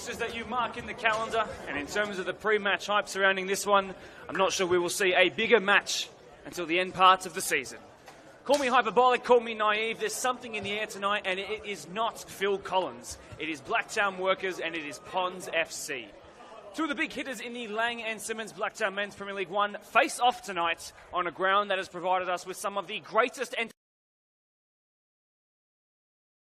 fixtures that you mark in the calendar, and in terms of the pre-match hype surrounding this one, I'm not sure we will see a bigger match until the end parts of the season. Call me hyperbolic, call me naive, there's something in the air tonight, and it is not Phil Collins. It is Blacktown Workers, and it is Ponds FC. Two of the big hitters in the Laing Simmons Blacktown Men's Premier League 1 face off tonight on a ground that has provided us with some of the greatest entertainment.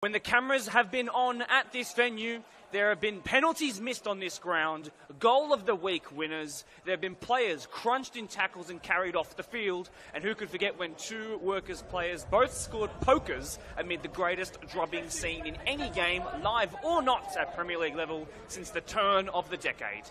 When the cameras have been on at this venue, there have been penalties missed on this ground, goal of the week winners, there have been players crunched in tackles and carried off the field, and who could forget when two Workers players both scored pokers amid the greatest drubbing seen in any game, live or not, at Premier League level since the turn of the decade.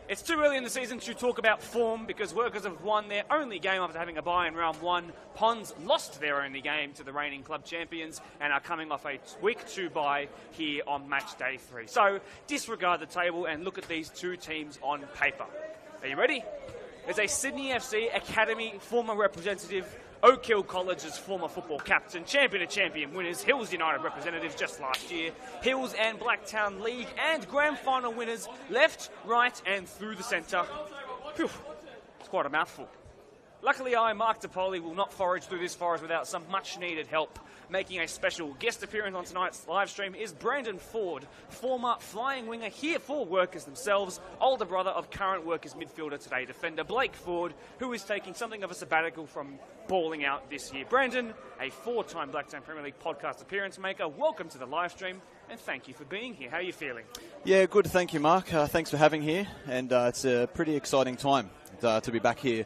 It's too early in the season to talk about form because Workers have won their only game after having a bye in round 1. Ponds lost their only game to the reigning club champions and are coming off a week 2 bye here on match day 3. So disregard the table and look at these two teams on paper. Are you ready? There's a Sydney FC Academy former representative, Oak Hill College's former football captain, champion of champion winners, Hills United representatives just last year, Hills and Blacktown League and Grand Final winners, left, right and through the centre. Phew, it's quite a mouthful. Luckily I, Mark DePoli, will not forage through this forest without some much needed help. Making a special guest appearance on tonight's live stream is Brandon Ford, former flying winger here for Workers themselves, older brother of current Workers midfielder today defender Blake Ford, who is taking something of a sabbatical from balling out this year. Brandon, a 4-time Blacktown Premier League podcast appearance maker, welcome to the live stream and thank you for being here. How are you feeling? Yeah, good, thank you Mark. Thanks for having here, and it's a pretty exciting time to be back here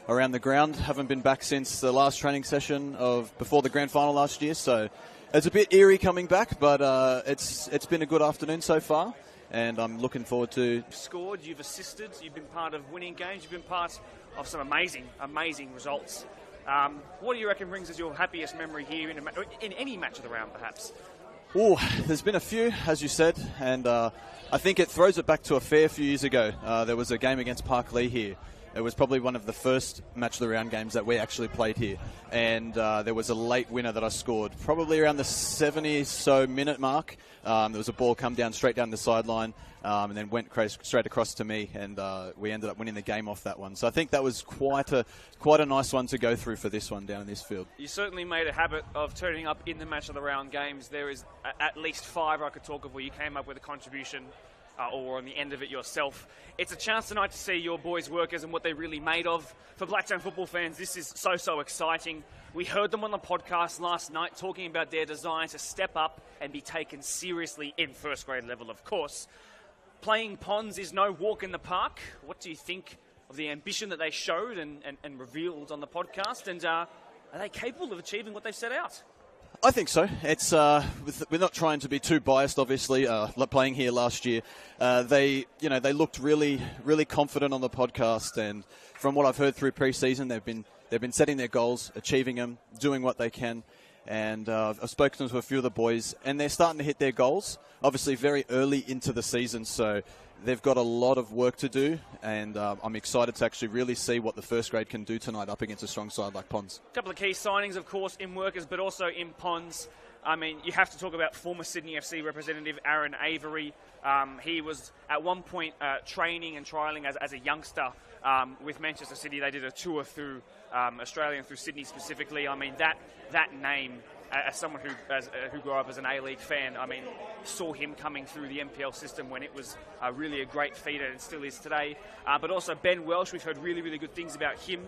around the ground. Haven't been back since the last training session of before the grand final last year, so it's a bit eerie coming back, but it's been a good afternoon so far, and I'm looking forward to... You've scored, you've assisted, you've been part of winning games, you've been part of some amazing results. What do you reckon brings us your happiest memory here in any match of the round, perhaps? Oh, there's been a few, as you said, and I think it throws it back to a fair few years ago. There was a game against Park Lee here. It was probably one of the first match of the round games that we actually played here. And there was a late winner that I scored, probably around the 70-so minute mark. There was a ball come down straight down the sideline and then went straight across to me, and we ended up winning the game off that one. So I think that was quite a nice one to go through for this one down in this field. You certainly made a habit of turning up in the match of the round games. There is at least 5 I could talk of where you came up with a contribution or on the end of it yourself. It's a chance tonight to see your boys' Workers and what they're really made of. For Blacktown football fans, this is so exciting. We heard them on the podcast last night talking about their desire to step up and be taken seriously in first grade level, of course. Playing Ponds is no walk in the park. What do you think of the ambition that they showed and revealed on the podcast? And are they capable of achieving what they've set out? I think so. It's we're not trying to be too biased, obviously. Playing here last year, they looked really confident on the podcast, and from what I've heard through pre-season, they've been setting their goals, achieving them, doing what they can. And I've spoken to a few of the boys, and they're starting to hit their goals. Obviously, very early into the season, so they've got a lot of work to do, and I'm excited to actually really see what the first grade can do tonight up against a strong side like Ponds. A couple of key signings, of course, in Workers, but also in Ponds. I mean, you have to talk about former Sydney FC representative Aaron Avery. He was at one point training and trialling as a youngster with Manchester City. They did a tour through Australia and through Sydney specifically. I mean, that name, as someone who grew up as an A-League fan, I mean, saw him coming through the NPL system when it was really a great feeder and still is today. But also Ben Welsh, we've heard really good things about him.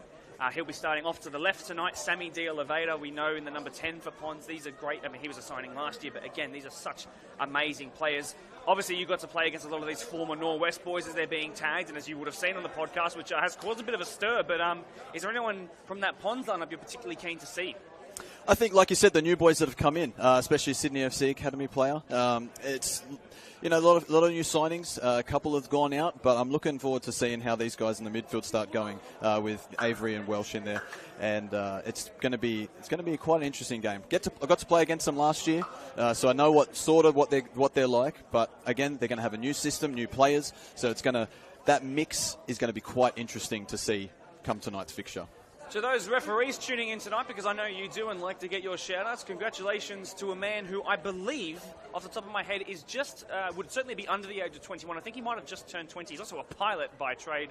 He'll be starting off to the left tonight. Sammy De Oliveira, we know, in the number 10 for Ponds. These are great. I mean, he was a signing last year, but again, these are such amazing players. Obviously, you got to play against a lot of these former Norwest boys as they're being tagged, and as you would have seen on the podcast, which has caused a bit of a stir. But is there anyone from that Ponds lineup you're particularly keen to see? I think, like you said, the new boys that have come in, especially Sydney FC Academy player. It's a lot of new signings. A couple have gone out, but I'm looking forward to seeing how these guys in the midfield start going with Avery and Welsh in there. And it's going to be quite an interesting game. I got to play against them last year, so I know what they're like. But again, they're going to have a new system, new players, so that mix is going to be quite interesting to see come tonight's fixture. To those referees tuning in tonight, because I know you do and like to get your shout-outs, congratulations to a man who I believe, off the top of my head, is just, would certainly be under the age of 21. I think he might have just turned 20. He's also a pilot by trade.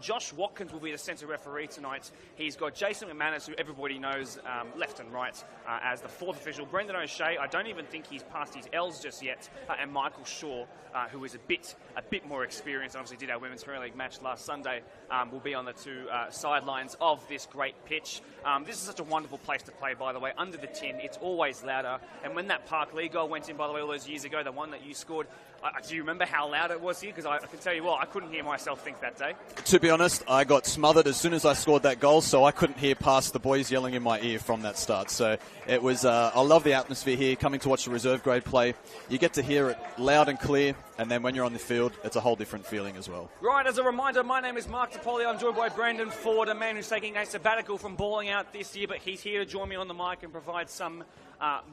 Josh Watkins will be the centre referee tonight. He's got Jason McManus, who everybody knows left and right, as the fourth official. Brendan O'Shea, I don't even think he's passed his L's just yet. And Michael Shaw, who is a bit more experienced, obviously did our Women's Premier League match last Sunday, will be on the two sidelines of this great pitch. This is such a wonderful place to play, by the way. Under the tin, it's always louder. And when that Park Lee goal went in, by the way, all those years ago, the one that you scored, do you remember how loud it was here? Because I can tell you what, I couldn't hear myself think that day. To be honest, I got smothered as soon as I scored that goal, so I couldn't hear past the boys yelling in my ear from that start. So it was, I love the atmosphere here, coming to watch the reserve grade play. You get to hear it loud and clear, and then when you're on the field, it's a whole different feeling as well. Right, as a reminder, my name is Mark DePoli. I'm joined by Brandon Ford, a man who's taking a sabbatical from balling out this year, but he's here to join me on the mic and provide some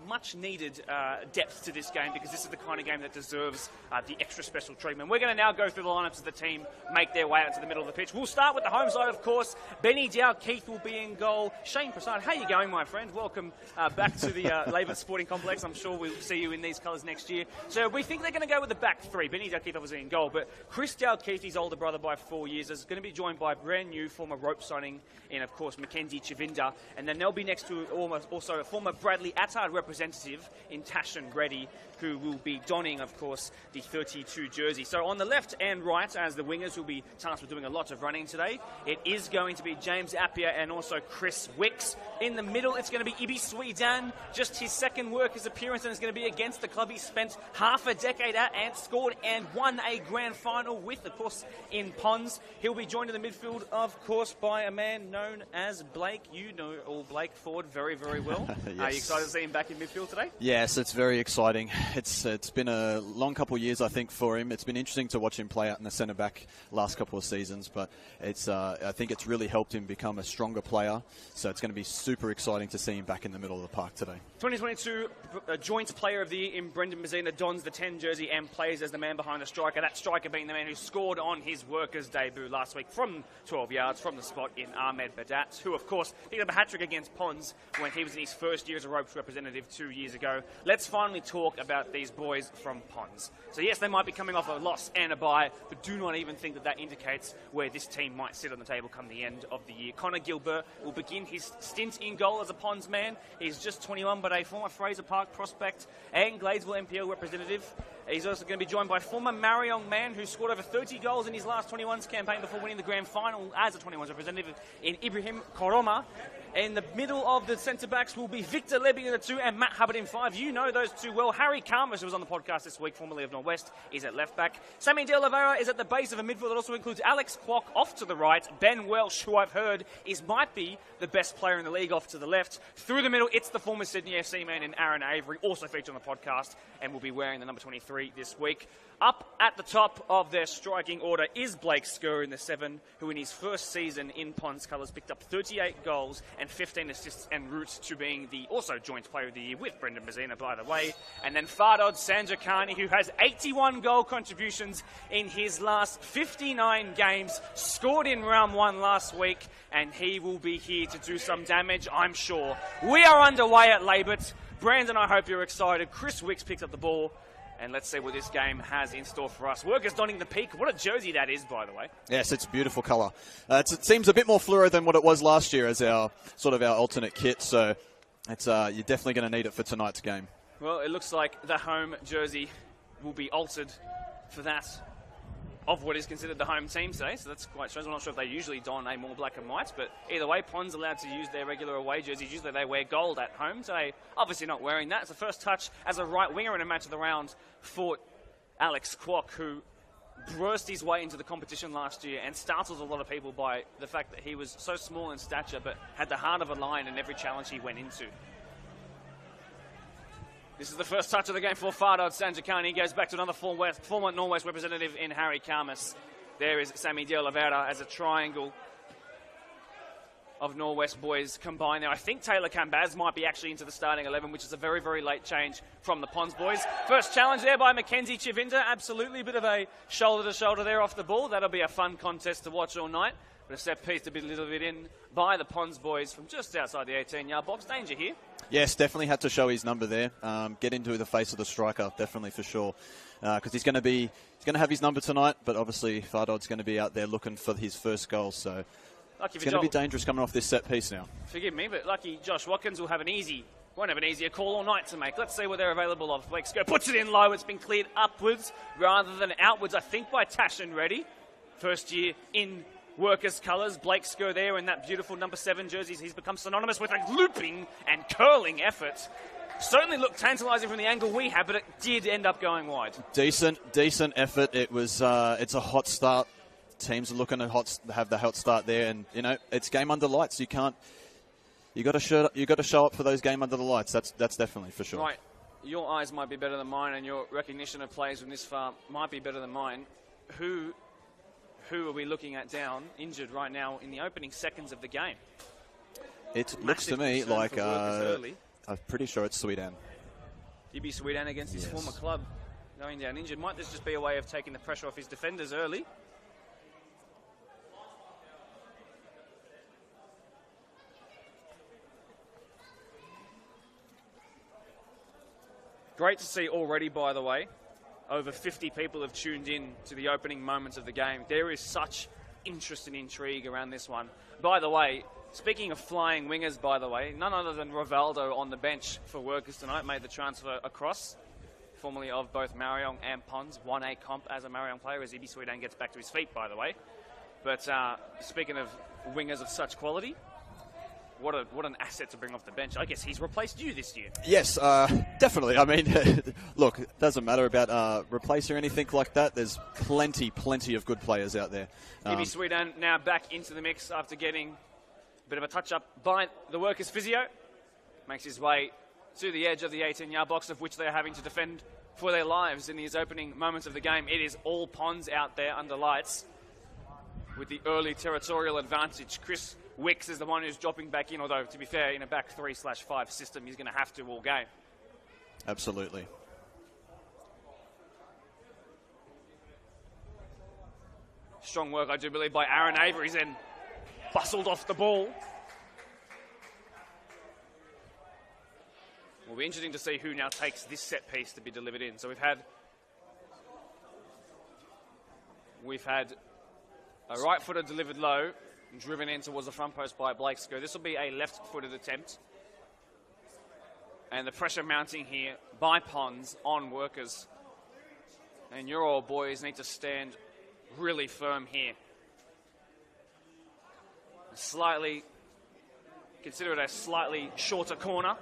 much-needed depth to this game, because this is the kind of game that deserves the extra special treatment. We're going to now go through the lineups of the team, make their way out to the middle of the pitch. We'll start with the home side, of course. Benny Dow-Keith will be in goal. Shane Prasad, how are you going, my friend? Welcome back to the Laybutt Sporting Complex. I'm sure we'll see you in these colours next year. So we think they're going to go with the back three. Benny Dow-Keith obviously in goal, but Chris Dow-Keith, his older brother by 4 years, is going to be joined by brand new former rope signing in, of course, Mackenzie Chavinda. And then they'll be next to also a former Bradley Attard representative in Tashin Reddy, who will be donning, of course, the 32 jersey. So on the left and right, as the wingers will be tasked with doing a lot of running today, it is going to be James Appiah and also Chris Wicks. In the middle, it's going to be Ibi Sweedan, just his second workers appearance, and it's going to be against the club he spent half a decade at and scored and won a grand final with, of course, in Ponds. He'll be joined in the midfield, of course, by a man known as Blake. You know all Blake Ford very, very well. Yes. Are you excited to see him back in midfield today? Yes, it's very exciting. It's been a long couple of years, I think, for him. It's been interesting to watch him play out in the centre-back last couple of seasons, but it's I think it's really helped him become a stronger player, so it's going to be super exciting to see him back in the middle of the park today. 2022 Joint Player of the Year in Brendan Mazina dons the 10 jersey and plays as the man behind the striker, that striker being the man who scored on his workers' debut last week from 12 yards from the spot in Ahmed Badat, who, of course, picked up a hat-trick against Ponds when he was in his first year as a ropes representative 2 years ago. Let's finally talk about these boys from Ponds. So yes, they might be coming off a loss and a bye, but do not even think that that indicates where this team might sit on the table come the end of the year. Connor Gilbert will begin his stint in goal as a Ponds man. He's just 21, but a former Fraser Park prospect and Gladesville NPL representative. He's also going to be joined by former Marion man who scored over 30 goals in his last 21s campaign before winning the grand final as a 21s representative in Ibrahim Koroma. In the middle of the centre-backs will be Victor Levy in the 2 and Matt Hubbard in 5. You know those two well. Harry Karmas, who was on the podcast this week, formerly of Northwest, is at left-back. Sammy De Oliveira is at the base of a midfield that also includes Alex Kwok off to the right. Ben Welsh, who I've heard might be the best player in the league, off to the left. Through the middle, it's the former Sydney FC man in Aaron Avery, also featured on the podcast and will be wearing the number 23 this week. Up at the top of their striking order is Blake Skur in the 7, who in his first season in Ponds colours picked up 38 goals and 15 assists en route to being the also joint player of the year with Brendan Mazina, by the way. And then Fardod Sanjakani, who has 81 goal contributions in his last 59 games, scored in round 1 last week, and he will be here to do some damage, I'm sure. We are underway at Laybutt. Brandon, I hope you're excited. Chris Wicks picks up the ball. And let's see what this game has in store for us. Workers donning the peak. What a jersey that is, by the way. Yes, it's a beautiful colour. It seems a bit more fluoro than what it was last year as our alternate kit. So it's you're definitely going to need it for tonight's game. Well, it looks like the home jersey will be altered for that of what is considered the home team today, so that's quite strange. I'm not sure if they usually don a more black and white, but either way, Ponds allowed to use their regular away jerseys. Usually they wear gold at home, today obviously not wearing that. It's the first touch as a right winger in a match of the round for Alex Kwok, who burst his way into the competition last year and startled a lot of people by the fact that he was so small in stature but had the heart of a lion in every challenge he went into. This is the first touch of the game for Fardod Sanjakani. He goes back to another former Northwest representative in Harry Karmas. There is Sammy De Oliveira as a triangle. of Norwest boys combined there. I think Taylor Cambaz might be actually into the starting 11, which is a very, very late change from the Ponds boys. First challenge there by Mackenzie Chivinda. Absolutely a bit of a shoulder-to-shoulder there off the ball. That'll be a fun contest to watch all night. But a set piece to be a little bit in by the Ponds boys from just outside the 18-yard box. Danger here. Yes, definitely had to show his number there. Get into the face of the striker, definitely for sure. Because he's going to have his number tonight, but obviously Fardod's going to be out there looking for his first goal. So it's going to be dangerous coming off this set piece now. Forgive me, but lucky Josh Watkins won't have an easier call all night to make. Let's see what they're available of. Blake Sco puts it in low. It's been cleared upwards rather than outwards, I think, by Tash and Reddy. First year in Workers' colours. Blake Sco there in that beautiful number 7 jersey. He's become synonymous with a looping and curling effort. Certainly looked tantalising from the angle we had, but it did end up going wide. Decent effort. It was. It's a hot start. Teams are looking to have the hot start there, and it's game under lights. You got to show up for those game under the lights. That's definitely for sure. Right, your eyes might be better than mine, and your recognition of players from this far might be better than mine. Who are we looking at down injured right now in the opening seconds of the game? It looks to me like I'm pretty sure it's Sweden. Ibi Sweden against his former club going down injured. Might this just be a way of taking the pressure off his defenders early? Great to see already, by the way. Over 50 people have tuned in to the opening moments of the game. There is such interest and intrigue around this one. By the way, speaking of flying wingers, by the way, none other than Rivaldo on the bench for Workers tonight made the transfer across, formerly of both Marion and Ponds. Won a comp as a Marion player as Ibi Sweden gets back to his feet, by the way. But speaking of wingers of such quality, what an asset to bring off the bench. I guess he's replaced you this year. Yes, definitely. I mean, look, it doesn't matter about replace or anything like that. There's plenty of good players out there. Ibi Sweden now back into the mix after getting a bit of a touch-up by the Workers physio. Makes his way to the edge of the 18-yard box, of which they're having to defend for their lives in these opening moments of the game. It is all Ponds out there under lights with the early territorial advantage. Chris Wicks is the one who's dropping back in, although, to be fair, in a back 3/5 system, he's going to have to all game. Absolutely. Strong work, I do believe, by Aaron Avery. Then bustled off the ball. Will be interesting to see who now takes this set piece to be delivered in. So we've had a right-footer delivered low, driven in towards the front post by Blake Sco. This will be a left-footed attempt. And the pressure mounting here by Ponds on Workers. And your old boys need to stand really firm here. Consider it a slightly shorter corner.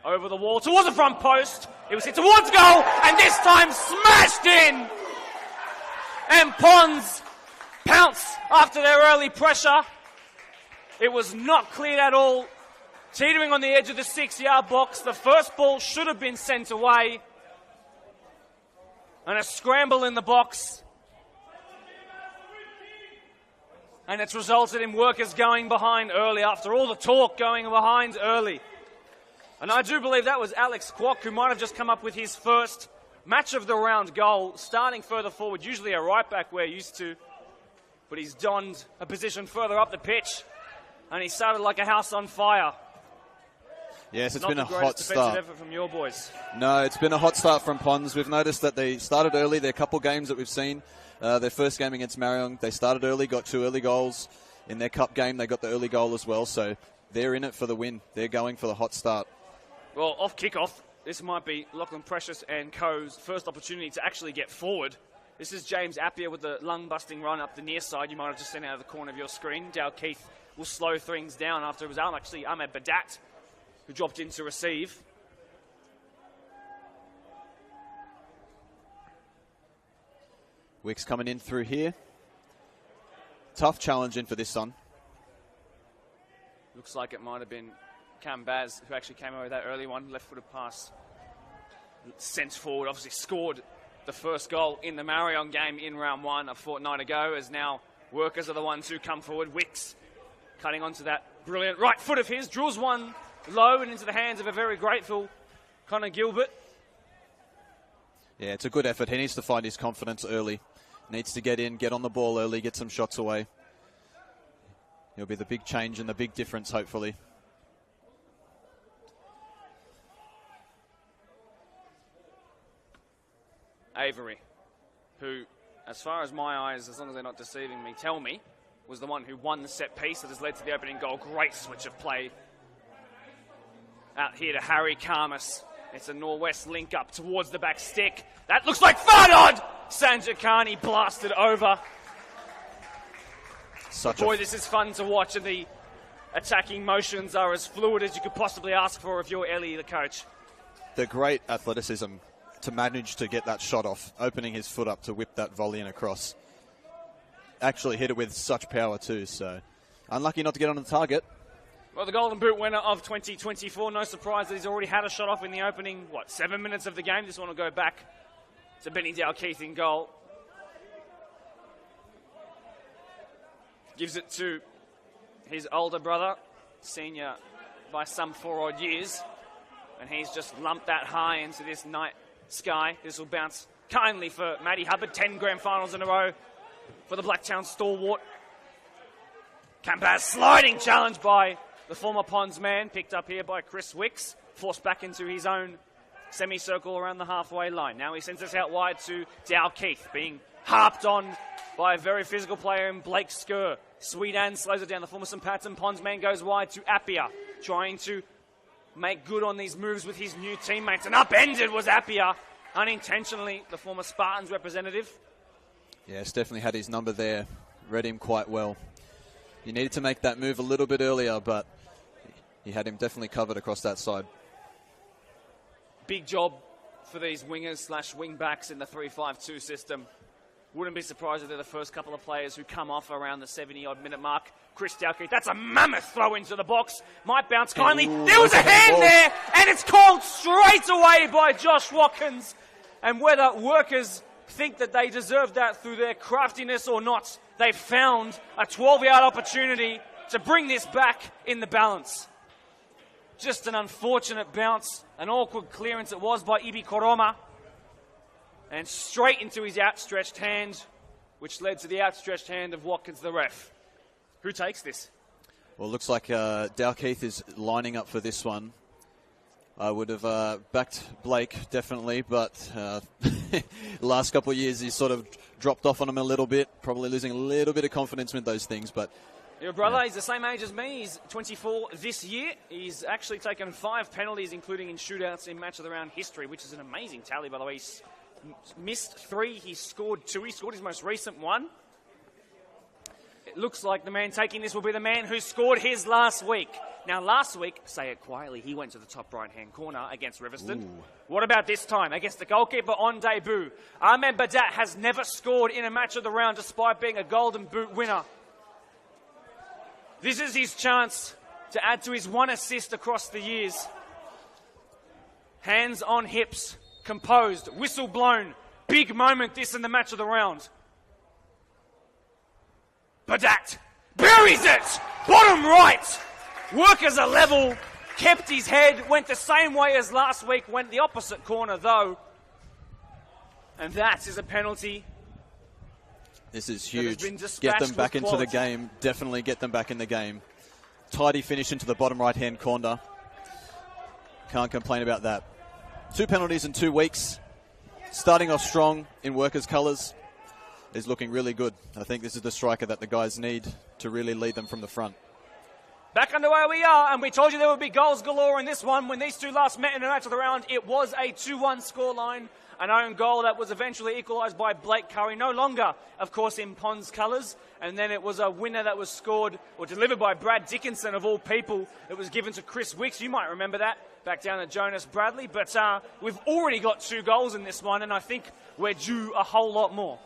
Over the wall, towards the front post. It was hit towards goal, and this time smashed in. And Ponds pounce after their early pressure. It was not cleared at all. Teetering on the edge of the 6-yard box. The first ball should have been sent away. And a scramble in the box. And it's resulted in Workers going behind early after all the talk going behind early. And I do believe that was Alex Kwok, who might have just come up with his first match of the round goal, starting further forward. Usually a right back we're used to. But he's donned a position further up the pitch. And he started like a house on fire. Yes, it's been a hot start. Effort from your boys. No, it's been a hot start from Ponds. We've noticed that they started early. There are a couple games that we've seen. Their first game against Marion, they started early, got 2 early goals. In their cup game, they got the early goal as well. So they're in it for the win. They're going for the hot start. Well, off kick-off, this might be Lachlan Precious and co.'s first opportunity to actually get forward. This is James Appiah with the lung-busting run up the near side. You might have just seen out of the corner of your screen. Dale Keith will slow things down after it was actually Ahmed Badat who dropped in to receive. Wicks coming in through here. Tough challenge in for this son. Looks like it might have been Cam Baz who actually came over that early one. Left-footed pass sent forward. Obviously scored the first goal in the Marion game in round 1 a fortnight ago, as now Workers are the ones who come forward. Wicks cutting onto that brilliant right foot of his, drills one low and into the hands of a very grateful Connor Gilbert. Yeah, it's a good effort. He needs to find his confidence early. Needs to get in, get on the ball early, get some shots away. He'll be the big change and the big difference, hopefully. Avery, who, as far as my eyes, as long as they're not deceiving me, tell me, was the one who won the set piece that has led to the opening goal. Great switch of play out here to Harry Karmas. It's a Norwest link up towards the back stick. That looks like Fardod! Sanjakani blasted over. Boy, this is fun to watch, and the attacking motions are as fluid as you could possibly ask for if you're Ellie, the coach. The great athleticism to manage to get that shot off, opening his foot up to whip that volley and across. Actually hit it with such power too, so unlucky not to get on the target. Well, the Golden Boot winner of 2024, no surprise that he's already had a shot off in the opening, 7 minutes of the game. This one will go back to Benny Dalkeith in goal. Gives it to his older brother, senior by some 4 odd years, and he's just lumped that high into this night sky. This will bounce kindly for Matty Hubbard. 10 grand finals in a row for the Blacktown stalwart. Campaz sliding challenge by the former Ponds man, picked up here by Chris Wicks, forced back into his own semicircle around the halfway line. Now he sends us out wide to Dalkeith, being harped on by a very physical player in Blake Skur. Sweetan slows it down. The former St. Pat's Ponds man goes wide to Appia, trying to make good on these moves with his new teammates. And upended was Appia, unintentionally, the former Spartans representative. Yes, definitely had his number there. Read him quite well. He needed to make that move a little bit earlier, but he had him definitely covered across that side. Big job for these wingers / wing backs in the 3-5-2 system. Wouldn't be surprised if they're the first couple of players who come off around the 70-odd minute mark. Chris Dalkeith, that's a mammoth throw into the box. Might bounce kindly. Ooh, there was a hand there, and it's called straight away by Josh Watkins. And whether workers think that they deserve that through their craftiness or not, they found a 12-yard opportunity to bring this back in the balance. Just an unfortunate bounce, an awkward clearance it was by Ibi Koroma. And straight into his outstretched hand, which led to the outstretched hand of Watkins, the ref. Who takes this? Well, it looks like Dalkeith is lining up for this one. I would have backed Blake, definitely, but the last couple of years he's sort of dropped off on him a little bit, probably losing a little bit of confidence with those things. But your brother, he's the same age as me. He's 24 this year. He's actually taken 5 penalties, including in shootouts in match of the round history, which is an amazing tally, by the way. He's missed 3, he scored 2. He scored his most recent one. It looks like the man taking this will be the man who scored his last week. Now, last week, say it quietly, he went to the top right-hand corner against Riverston. Ooh. What about this time? Against the goalkeeper on debut. Ahmed Badat has never scored in a match of the round despite being a Golden Boot winner. This is his chance to add to his 1 assist across the years. Hands on hips. Composed, whistle blown, big moment this in the match of the round. Badat buries it, bottom right. Workers are level, kept his head, went the same way as last week, went the opposite corner though. And that is a penalty. This is huge. Get them back into the game, definitely get them back in the game. Tidy finish into the bottom right-hand corner. Can't complain about that. 2 penalties in 2 weeks. Starting off strong in Workers' colours is looking really good. I think this is the striker that the guys need to really lead them from the front. Back underway we are, and we told you there would be goals galore in this one. When these two last met in a match of the round, it was a 2-1 scoreline. An own goal that was eventually equalised by Blake Curry, no longer, of course, in Pond's colours. And then it was a winner that was scored or delivered by Brad Dickinson, of all people. It was given to Chris Wicks. You might remember that, back down at Jonas Bradley. But we've already got 2 goals in this one, and I think we're due a whole lot more.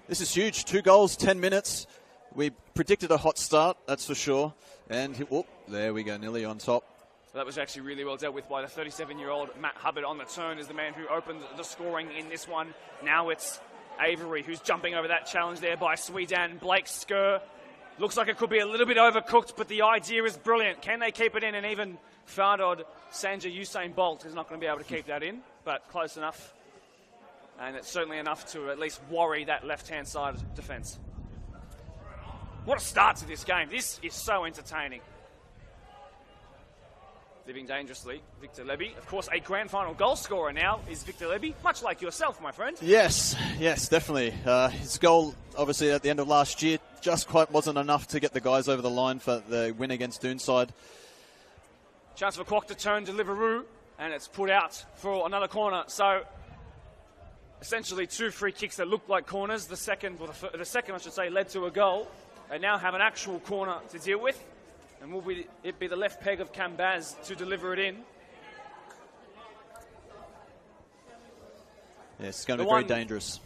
This is huge. 2 goals, 10 minutes. We predicted a hot start, that's for sure. And there we go, nearly on top. That was actually really well dealt with by the 37-year-old Matt Hubbard on the turn, is the man who opened the scoring in this one. Now it's Avery who's jumping over that challenge there by Sweetan. Blake Skur Looks like it could be a little bit overcooked, but the idea is brilliant. Can they keep it in? And even Fardod Sanja Usain Bolt is not going to be able to keep that in, but close enough. And it's certainly enough to at least worry that left-hand side defence. What a start to this game. This is so entertaining. Living dangerously, Victor Leby. Of course, a grand final goal scorer now is Victor Leby, much like yourself, my friend. Yes, definitely. His goal, obviously, at the end of last year, just quite wasn't enough to get the guys over the line for the win against Doonside. Chance for Kwok to turn Deliveroo, and it's put out for another corner. So, essentially, 2 free kicks that looked like corners. The second, I should say, led to a goal. They now have an actual corner to deal with. And will it be the left peg of Cambaz to deliver it in? Yeah, it's going to be very dangerous.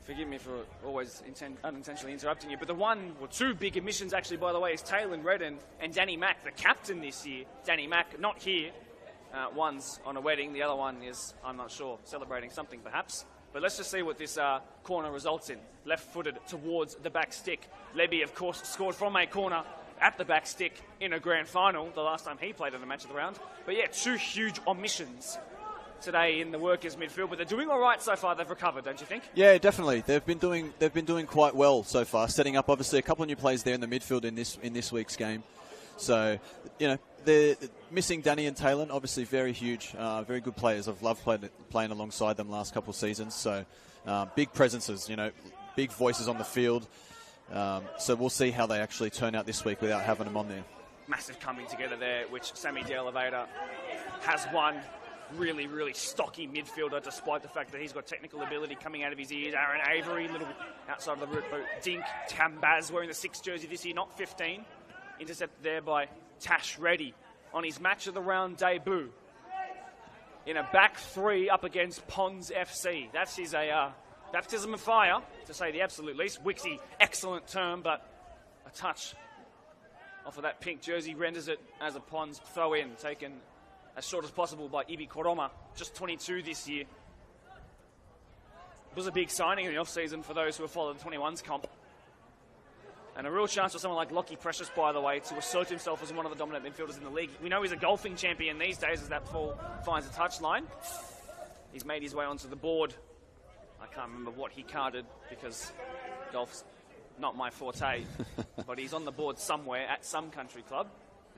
Forgive me for always unintentionally interrupting you, but the one, or 2 big omissions actually, by the way, is Taylor Redden and Danny Mack, the captain this year. Danny Mack, not here. One's on a wedding, the other one is, I'm not sure, celebrating something perhaps. But let's just see what this corner results in. Left-footed towards the back stick. Leby, of course, scored from a corner at the back stick in a grand final, the last time he played in a match of the round. But yeah, 2 huge omissions today in the workers' midfield, but they're doing all right so far. They've recovered, don't you think? Yeah, definitely. They've been doing quite well so far, setting up obviously a couple of new players there in the midfield in this week's game. So, you know, they're missing Danny and Taylor, obviously very huge, very good players. I've loved playing alongside them last couple of seasons. So, big presences, you know, big voices on the field. So we'll see how they actually turn out this week without having them on there. Massive coming together there, which Sammy De Oliveira has won. Really, really stocky midfielder, despite the fact that he's got technical ability coming out of his ears. Aaron Avery, little outside of the root boot. Dink Cambaz wearing the 6 jersey this year, not 15. Intercepted there by Tash Reddy on his match of the round debut. In a back 3 up against Ponds FC. That's his baptism of fire, to say the absolute least. Wixie, excellent term, but a touch off of that pink jersey renders it as a Ponds throw-in, taken as short as possible by Ibi Koroma, just 22 this year. It was a big signing in the off-season for those who have followed the 21s comp. And a real chance for someone like Lockie Precious, by the way, to assert himself as one of the dominant midfielders in the league. We know he's a golfing champion these days as that ball finds a touchline. He's made his way onto the board. I can't remember what he carded because golf's not my forte. But he's on the board somewhere at some country club.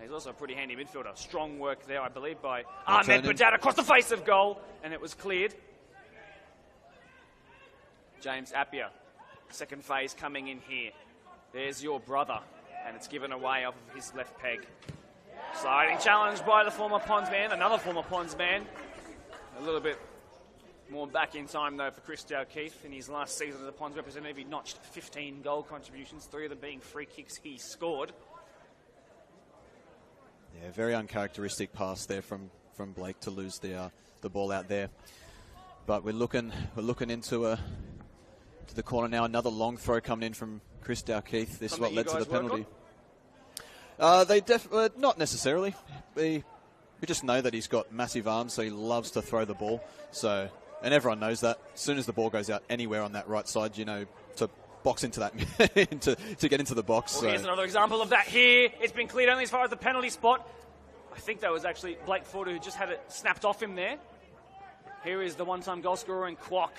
He's also a pretty handy midfielder. Strong work there, I believe, by Ahmed Badad across the face of goal, and it was cleared. James Appiah, second phase coming in here. There's your brother, and it's given away off of his left peg. Sliding challenge by the former Ponds man, another former Ponds man. A little bit more back in time, though, for Chris O'Keefe. In his last season as a Ponds representative, he notched 15 goal contributions, 3 of them being free kicks he scored. Yeah, very uncharacteristic pass there from Blake to lose the ball out there. But we're looking into to the corner now. Another long throw coming in from Chris O'Keefe. This is what led to the penalty. Not necessarily. We just know that he's got massive arms, so he loves to throw the ball. So, and everyone knows that. As soon as the ball goes out anywhere on that right side, you know, to box into that, to get into the box. Well, here's another example of that here. It's been cleared only as far as the penalty spot. I think that was actually Blake Ford who just had it snapped off him there. Here is the one-time goal scorer in Kwok.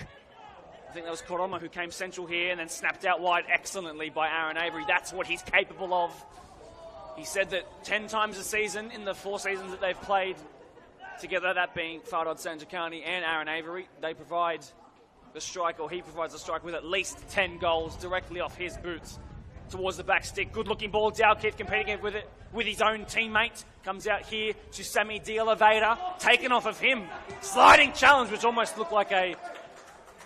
I think that was Koroma who came central here and then snapped out wide excellently by Aaron Avery. That's what he's capable of. He said that 10 times a season in the 4 seasons that they've played together, that being Fardod Sanjakani and Aaron Avery, they provide the strike, or he provides the strike with at least 10 goals directly off his boots towards the back stick. Good looking ball. Dowkith competing with it with his own teammate. Comes out here to Sammy De Oliveira. Taken off of him. Sliding challenge, which almost looked like a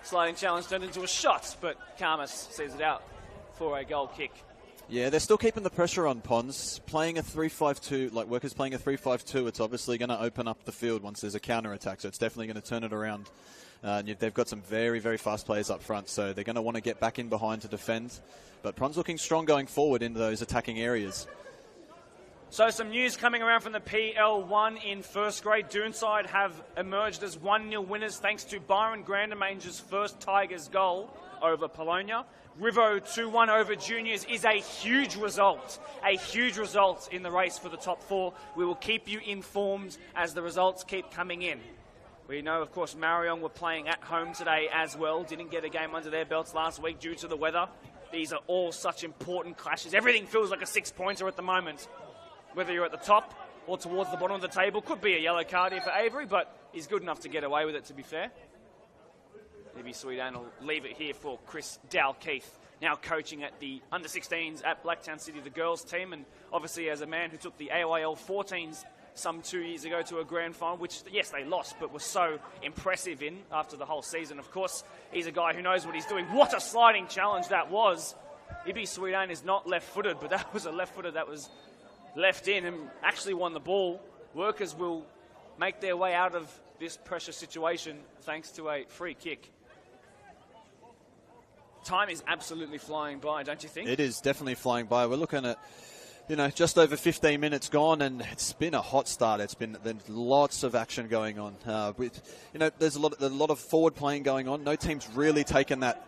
sliding challenge turned into a shot, but Karmas sees it out for a goal kick. Yeah, they're still keeping the pressure on Ponds. Playing a 3-5-2, like Workers playing a 3-5-2, it's obviously going to open up the field once there's a counter-attack, so it's definitely going to turn it around. They've got some very, very fast players up front, so they're going to want to get back in behind to defend. But Ponds looking strong going forward into those attacking areas. So some news coming around from the PL1 in first grade. Doonside have emerged as 1-0 winners thanks to Byron Grandemanger's first Tigers goal over Polonia. Rivo 2-1 over Juniors is a huge result in the race for the top 4. We will keep you informed as the results keep coming in. We know, of course, Marion were playing at home today as well. Didn't get a game under their belts last week due to the weather. These are all such important clashes. Everything feels like a 6-pointer at the moment. Whether you're at the top or towards the bottom of the table. Could be a yellow card here for Avery, but he's good enough to get away with it, to be fair. Maybe Sweden will leave it here for Chris Dalkeith, now coaching at the under-16s at Blacktown City, the girls team, and obviously as a man who took the AYL 14s some 2 years ago to a grand final, which, yes, they lost, but was so impressive in after the whole season. Of course, he's a guy who knows what he's doing. What a sliding challenge that was. Ibi Sweden is not left-footed, but that was a left-footed that was left in and actually won the ball. Workers will make their way out of this pressure situation thanks to a free kick. Time is absolutely flying by, don't you think? It is definitely flying by. We're looking at, just over 15 minutes gone, and it's been a hot start. There's lots of action going on. There's a lot of forward playing going on. No team's really taken that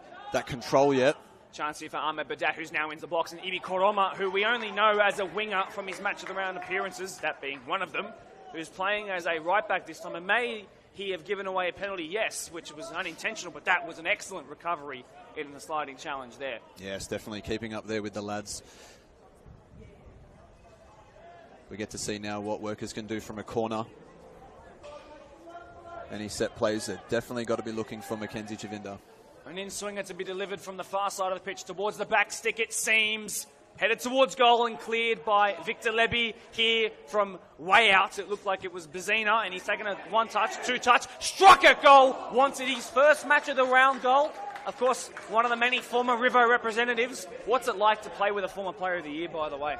control yet. Chance here for Ahmed Badat, who's now in the box, and Ibi Koroma, who we only know as a winger from his match of the round appearances, that being one of them, who's playing as a right back this time. And may he have given away a penalty? Yes, which was unintentional, but that was an excellent recovery in the sliding challenge there. Yes, definitely keeping up there with the lads. We get to see now what Workers can do from a corner. Any set plays, they've definitely got to be looking for Mackenzie Chavinda. An in-swinger to be delivered from the far side of the pitch towards the back stick, it seems. Headed towards goal and cleared by Victor Leby here from way out. It looked like it was Bazina, and he's taken a 1-touch, 2-touch, struck a goal, wanted his first match of the round goal. Of course, one of the many former Rivo representatives. What's it like to play with a former player of the year, by the way?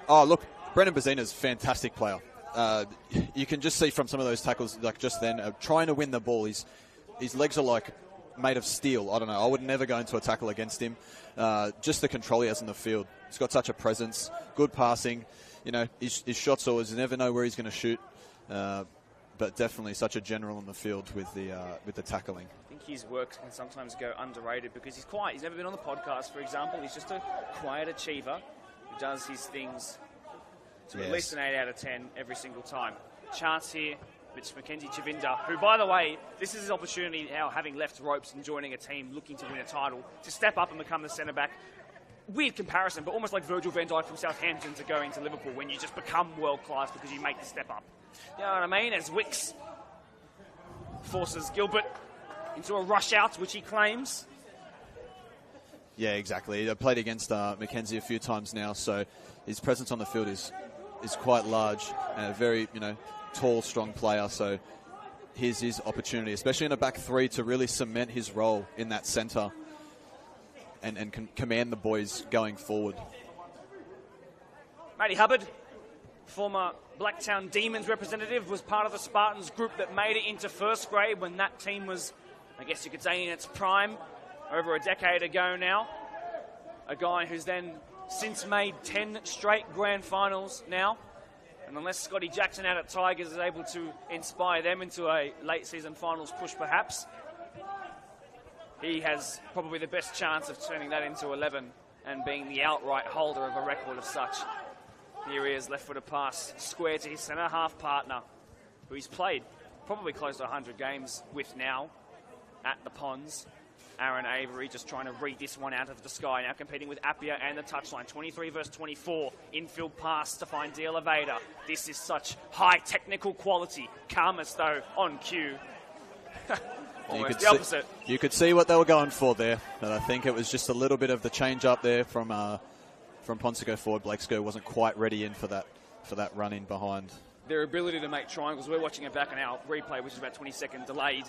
Oh, look, Brendan Bazina's a fantastic player. You can just see from some of those tackles, like just then, trying to win the ball. His legs are like made of steel. I don't know. I would never go into a tackle against him. Just the control he has in the field. He's got such a presence, good passing. His shots always, you never know where he's going to shoot. But definitely such a general on the field with the tackling. I think his work can sometimes go underrated because he's quiet. He's never been on the podcast, for example. He's just a quiet achiever who does his things to at least an 8 out of 10 every single time. Chance here. It's Mackenzie Chavinda, who, by the way, this is his opportunity now, having left ropes and joining a team looking to win a title, to step up and become the centre-back. Weird comparison, but almost like Virgil van Dijk from Southampton to going to Liverpool when you just become world-class because you make the step up. You know what I mean? As Wicks forces Gilbert into a rush-out, which he claims. Yeah, exactly. I played against Mackenzie a few times now, so his presence on the field is quite large and a very, tall, strong player. So here's his opportunity, especially in a back three, to really cement his role in that centre and command the boys going forward. Matty Hubbard, former Blacktown Demons representative, was part of the Spartans group that made it into first grade when that team was, I guess you could say, in its prime over a decade ago now. A guy who's then since made 10 straight grand finals now. And unless Scotty Jackson out at Tigers is able to inspire them into a late season finals push perhaps, he has probably the best chance of turning that into 11 and being the outright holder of a record of such. Here he is, left-footed pass, square to his centre-half partner, who he's played probably close to 100 games with now at the Ponds. Aaron Avery just trying to read this one out of the sky, now competing with Appia and the touchline. 23 versus 24, infield pass to find De Oliveira. This is such high technical quality. Karmas, though, on cue. Almost the opposite. You could see what they were going for there, but I think it was just a little bit of the change up there from Ponce to go forward. Blakesko wasn't quite ready in for that run in behind. Their ability to make triangles, we're watching it back in our replay, which is about 20-second delayed.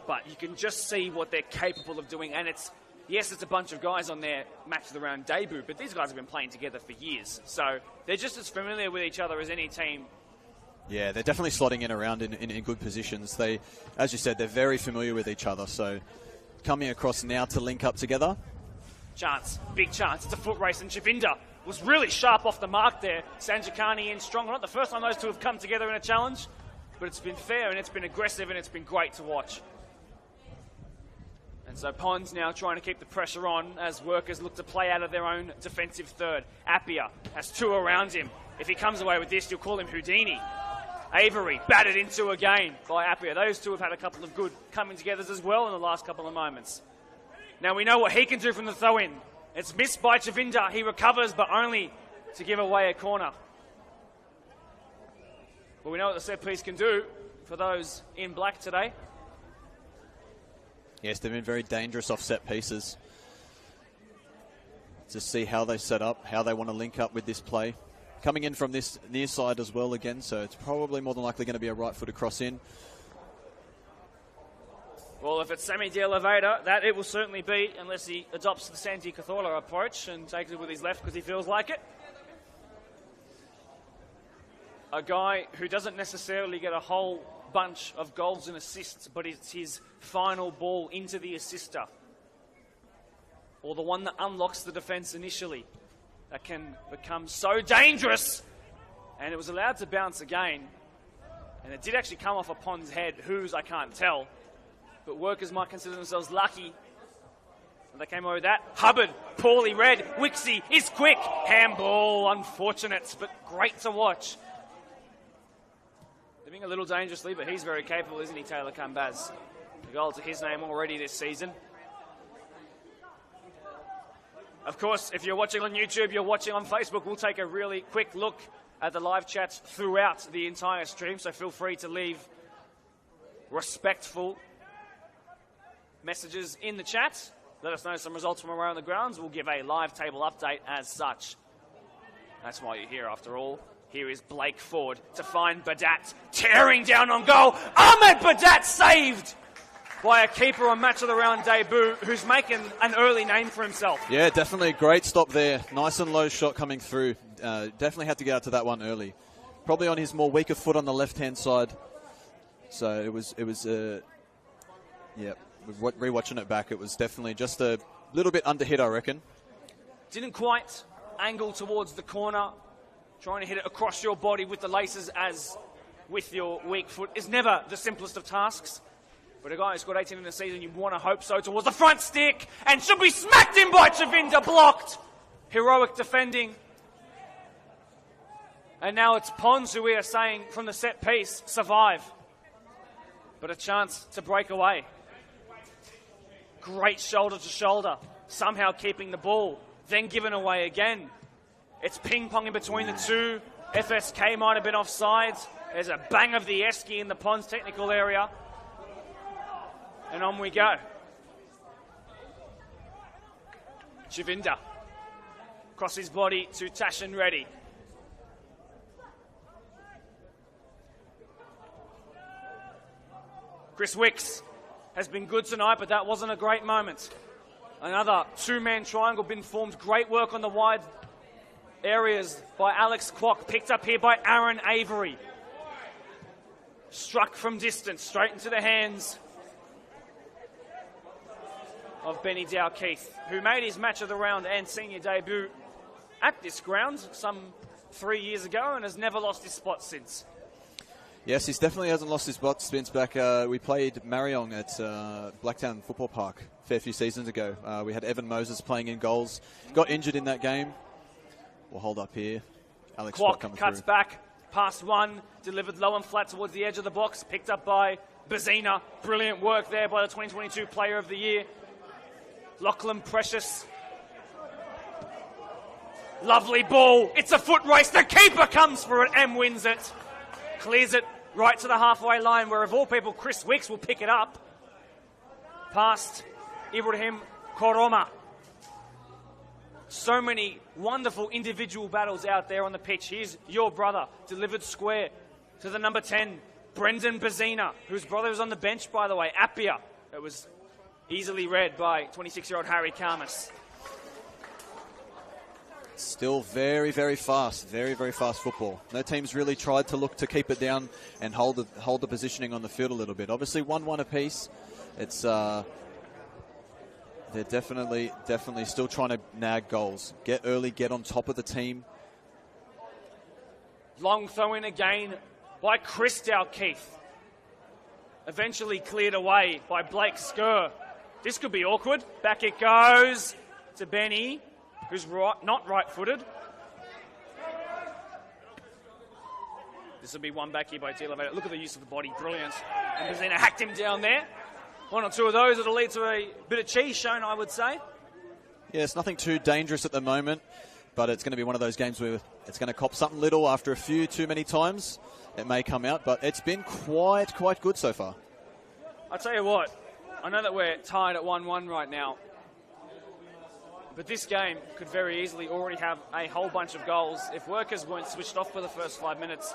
But you can just see what they're capable of doing. And it's a bunch of guys on their match of the round debut, but these guys have been playing together for years. So they're just as familiar with each other as any team. Yeah, they're definitely slotting in around in good positions. They, as you said, they're very familiar with each other. So coming across now to link up together. Chance, big chance. It's a foot race, and Chavinda was really sharp off the mark there. Sanjikani in strong. Not the first time those two have come together in a challenge, but it's been fair and it's been aggressive and it's been great to watch. And So Pons now trying to keep the pressure on as Workers look to play out of their own defensive third. Appia has two around him. If he comes away with this, you'll call him Houdini. Avery battered into again by Appia. Those two have had a couple of good coming-togethers as well in the last couple of moments. Now we know what he can do from the throw-in. It's missed by Chavinda. He recovers, but only to give away a corner. But we know what the set piece can do for those in black today. Yes, they've been very dangerous off set pieces. To see how they set up, how they want to link up with this play. Coming in from this near side as well again, so it's probably more than likely going to be a right-footed cross in. Well, if it's Sammy De Oliveira, that it will certainly be, unless he adopts the Santi Cazorla approach and takes it with his left because he feels like it. A guy who doesn't necessarily get a whole bunch of goals and assists, but it's his final ball into the assister, or the one that unlocks the defence initially, that can become so dangerous. And it was allowed to bounce again, and it did actually come off a Pond's head. Whose, I can't tell, but Workers might consider themselves lucky that they came away with that. Hubbard, poorly read. Wixie is quick. Handball, unfortunate, but great to watch. Living a little dangerously, but he's very capable, isn't he, Taylor Cambaz? The goal to his name already this season. Of course, if you're watching on YouTube, you're watching on Facebook, we'll take a really quick look at the live chats throughout the entire stream, so feel free to leave respectful messages in the chat. Let us know some results from around the grounds. We'll give a live table update as such. That's why you're here, after all. Here is Blake Ford to find Badat, tearing down on goal. Ahmed Badat saved by a keeper on match of the round debut, who's making an early name for himself. Yeah, definitely a great stop there. Nice and low shot coming through. Definitely had to get out to that one early. Probably on his more weaker foot on the left-hand side. So it was yeah, rewatching it back, it was definitely just a little bit underhit, I reckon. Didn't quite angle towards the corner. Trying to hit it across your body with the laces as with your weak foot is never the simplest of tasks. But a guy who's got 18 in the season, you want to hope so, towards the front stick, and should be smacked in by Chavinda, blocked. Heroic defending. And now it's Pons, who we are saying from the set piece, survive. But a chance to break away. Great shoulder to shoulder, somehow keeping the ball, then given away again. It's ping-pong in between the two. FSK might have been offside. There's a bang of the esky in the Pons technical area. And on we go. Chavinda. Cross his body to Tashin Reddy. Chris Wicks has been good tonight, but that wasn't a great moment. Another two-man triangle been formed. Great work on the wide areas by Alex Kwok, picked up here by Aaron Avery. Struck from distance, straight into the hands of Benny Dow-Keith, who made his match of the round and senior debut at this ground some 3 years ago and has never lost his spot since. Yes, he definitely hasn't lost his spot since back. We played Mariong at Blacktown Football Park a fair few seasons ago. We had Evan Moses playing in goals. Got injured in that game. We'll hold up here. Alex Kwok coming cuts through. back, past one, delivered low and flat towards the edge of the box, picked up by Bazina. Brilliant work there by the 2022 Player of the Year. Lachlan Precious. Lovely ball. It's a foot race. The keeper comes for it and wins it. Clears it right to the halfway line, where of all people, Chris Wicks will pick it up. Past Ibrahim Koroma. So many wonderful individual battles out there on the pitch. Here's your brother, delivered square to the number 10, Brendan Bazina, whose brother was on the bench, by the way, Appia. It was easily read by 26-year-old Harry Karmas. Still very, very fast. Very, very fast football. No team's really tried to look to keep it down and hold the positioning on the field a little bit. Obviously, 1-1 apiece. It's they're definitely still trying to nag goals. Get early, get on top of the team. Long throw in again by Chris Dow-Keith. Eventually cleared away by Blake Skur. This could be awkward. Back it goes to Benny, who's not right-footed. This will be one back here by Elevator. Look at the use of the body. Brilliant. And Bazina hacked him down there. One or two of those that'll lead to a bit of cheese shown, I would say. Yeah, it's nothing too dangerous at the moment, but it's going to be one of those games where it's going to cop something little after a few too many times. It may come out, but it's been quite good so far. I'll tell you what, I know that we're tied at 1-1 right now, but this game could very easily already have a whole bunch of goals. If Workers weren't switched off for the first 5 minutes,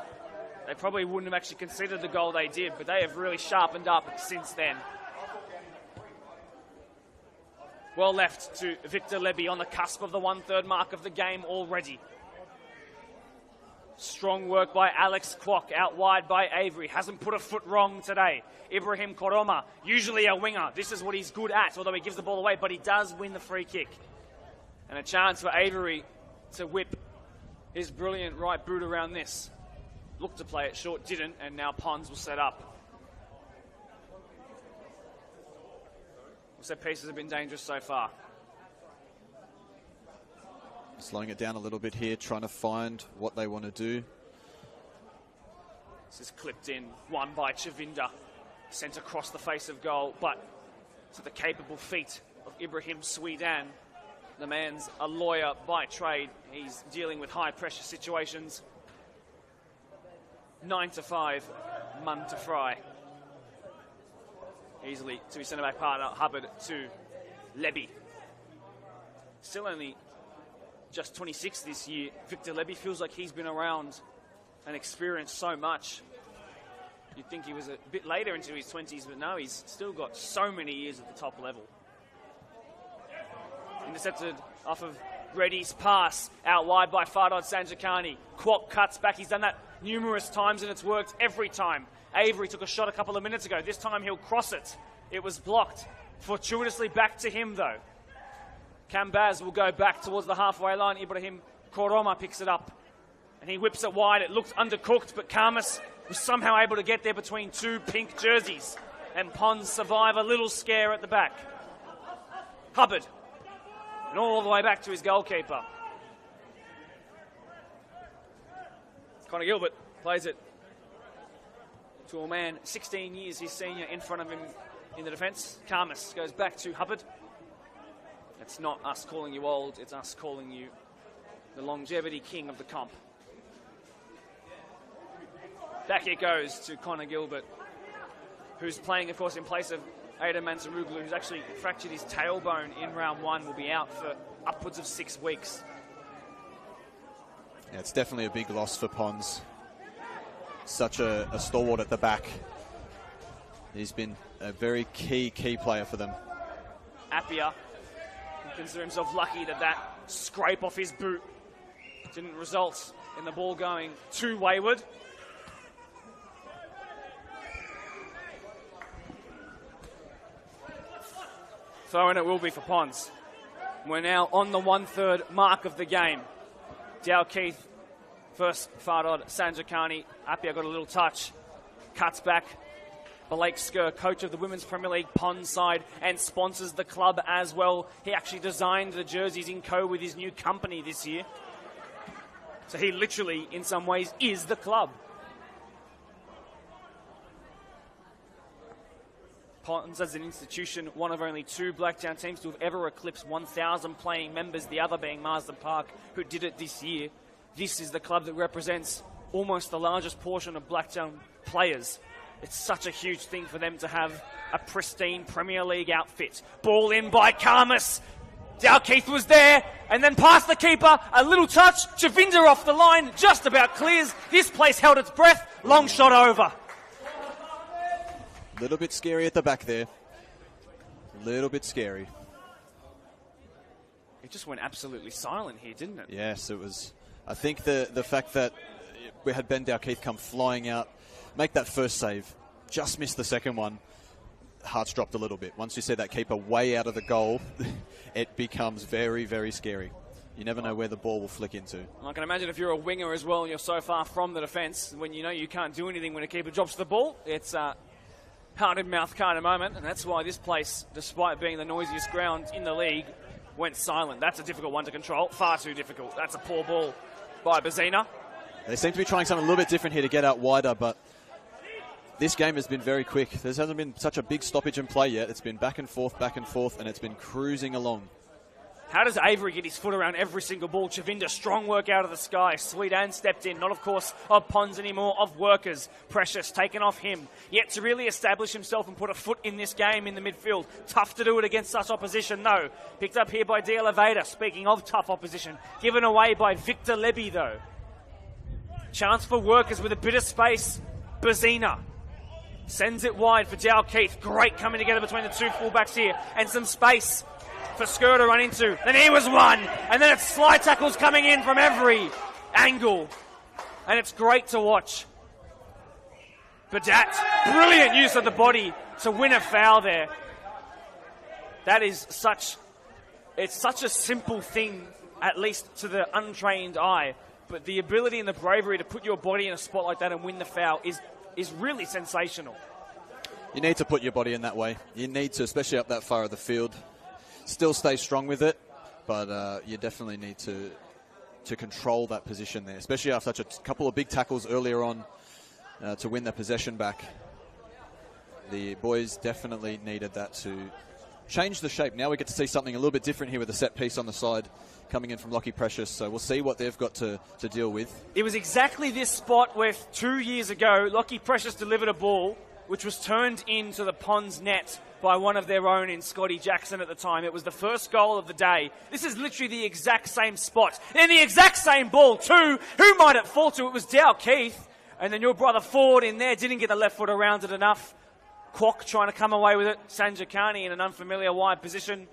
they probably wouldn't have actually considered the goal they did, but they have really sharpened up since then. Well left to Victor Leby on the cusp of the 1/3 mark of the game already. Strong work by Alex Kwok, out wide by Avery. Hasn't put a foot wrong today. Ibrahim Koroma, usually a winger. This is what he's good at, although he gives the ball away, but he does win the free kick. And a chance for Avery to whip his brilliant right boot around this. Looked to play it short, didn't, and now Pons will set up. Set pieces have been dangerous so far. Slowing it down a little bit here, trying to find what they want to do. This is clipped in, won by Chavinda. Sent across the face of goal, but to the capable feet of Ibrahim Sweedan. The man's a lawyer by trade. He's dealing with high-pressure situations. 9-5, Mun to Fry. Easily to his centre-back partner, Hubbard to Leby. Still only just 26 this year. Victor Leby feels like he's been around and experienced so much. You'd think he was a bit later into his 20s, but no, he's still got so many years at the top level. Intercepted off of Reddy's pass, out wide by Fardod Sanjakani. Kwok cuts back. He's done that numerous times, and it's worked every time. Avery took a shot a couple of minutes ago. This time he'll cross it. It was blocked. Fortuitously back to him, though. Kambaz will go back towards the halfway line. Ibrahim Koroma picks it up, and he whips it wide. It looked undercooked, but Karmas was somehow able to get there between two pink jerseys, and Pons survive a little scare at the back. Hubbard, and all the way back to his goalkeeper. Connor Gilbert plays it to a man 16 years his senior in front of him in the defence. Karmas goes back to Hubbard. It's not us calling you old, it's us calling you the longevity king of the comp. Back it goes to Connor Gilbert, who's playing, of course, in place of Aidan Mansuroglu, who's actually fractured his tailbone in round one, will be out for upwards of 6 weeks. Yeah, it's definitely a big loss for Pons. Such a stalwart at the back. He's been a very key player for them. Appia can consider himself lucky that that scrape off his boot didn't result in the ball going too wayward. Throw in it will be for Pons. We're now on the 1/3 mark of the game. Dalkeith first, Fardod Sanjakani. Appia got a little touch. Cuts back. Blake Skur, coach of the Women's Premier League Pons side and sponsors the club as well. He actually designed the jerseys in co with his new company this year. So he literally, in some ways, is the club. Pons as an institution, one of only 2 Blacktown teams to have ever eclipsed 1,000 playing members, the other being Marsden Park, who did it this year. This is the club that represents almost the largest portion of Blacktown players. It's such a huge thing for them to have a pristine Premier League outfit. Ball in by Karmas. Dalkeith was there, and then past the keeper, a little touch. Chavinda off the line, just about clears. This place held its breath. Long shot over. A little bit scary at the back there. A little bit scary. It just went absolutely silent here, didn't it? Yes, it was. I think the fact that we had Ben Dalkeith come flying out, make that first save, just missed the second one, hearts dropped a little bit. Once you see that keeper way out of the goal, it becomes very, very scary. You never know where the ball will flick into. I can imagine if you're a winger as well and you're so far from the defence, when you know you can't do anything when a keeper drops the ball, it's heart-in-mouth kind of moment, and that's why this place, despite being the noisiest ground in the league, went silent. That's a difficult one to control. Far too difficult. That's a poor ball by Bazina. They seem to be trying something a little bit different here to get out wider, but this game has been very quick. There hasn't been such a big stoppage in play yet. It's been back and forth, and it's been cruising along. How does Avery get his foot around every single ball? Chavinda, strong work out of the sky. Sweet Anne stepped in. Not, of course, of Pons anymore, of Workers. Precious taken off him. Yet to really establish himself and put a foot in this game in the midfield. Tough to do it against such opposition, though. Picked up here by De Oliveira. Speaking of tough opposition. Given away by Victor Leby, though. Chance for Workers with a bit of space. Bazina sends it wide for Dal Keith. Great coming together between the two fullbacks here. And some space for Skur to run into. Then he was one. And then it's slide tackles coming in from every angle. And it's great to watch. Badat, brilliant use of the body to win a foul there. That is it's such a simple thing, at least to the untrained eye. But the ability and the bravery to put your body in a spot like that and win the foul is really sensational. You need to put your body in that way. You need to, especially up that far of the field. Still stay strong with it, but you definitely need to control that position there, especially after such a couple of big tackles earlier on to win the possession back. The boys definitely needed that to change the shape. Now we get to see something a little bit different here with the set piece on the side coming in from Lockie Precious, so we'll see what they've got to deal with. It was exactly this spot where 2 years ago Lockie Precious delivered a ball which was turned into the Pons net by one of their own in Scotty Jackson at the time. It was the first goal of the day. This is literally the exact same spot. And the exact same ball too. Who might it fall to? It was Dal Keith. And then your brother Ford in there didn't get the left foot around it enough. Kwok trying to come away with it. Sanjakani in an unfamiliar wide position,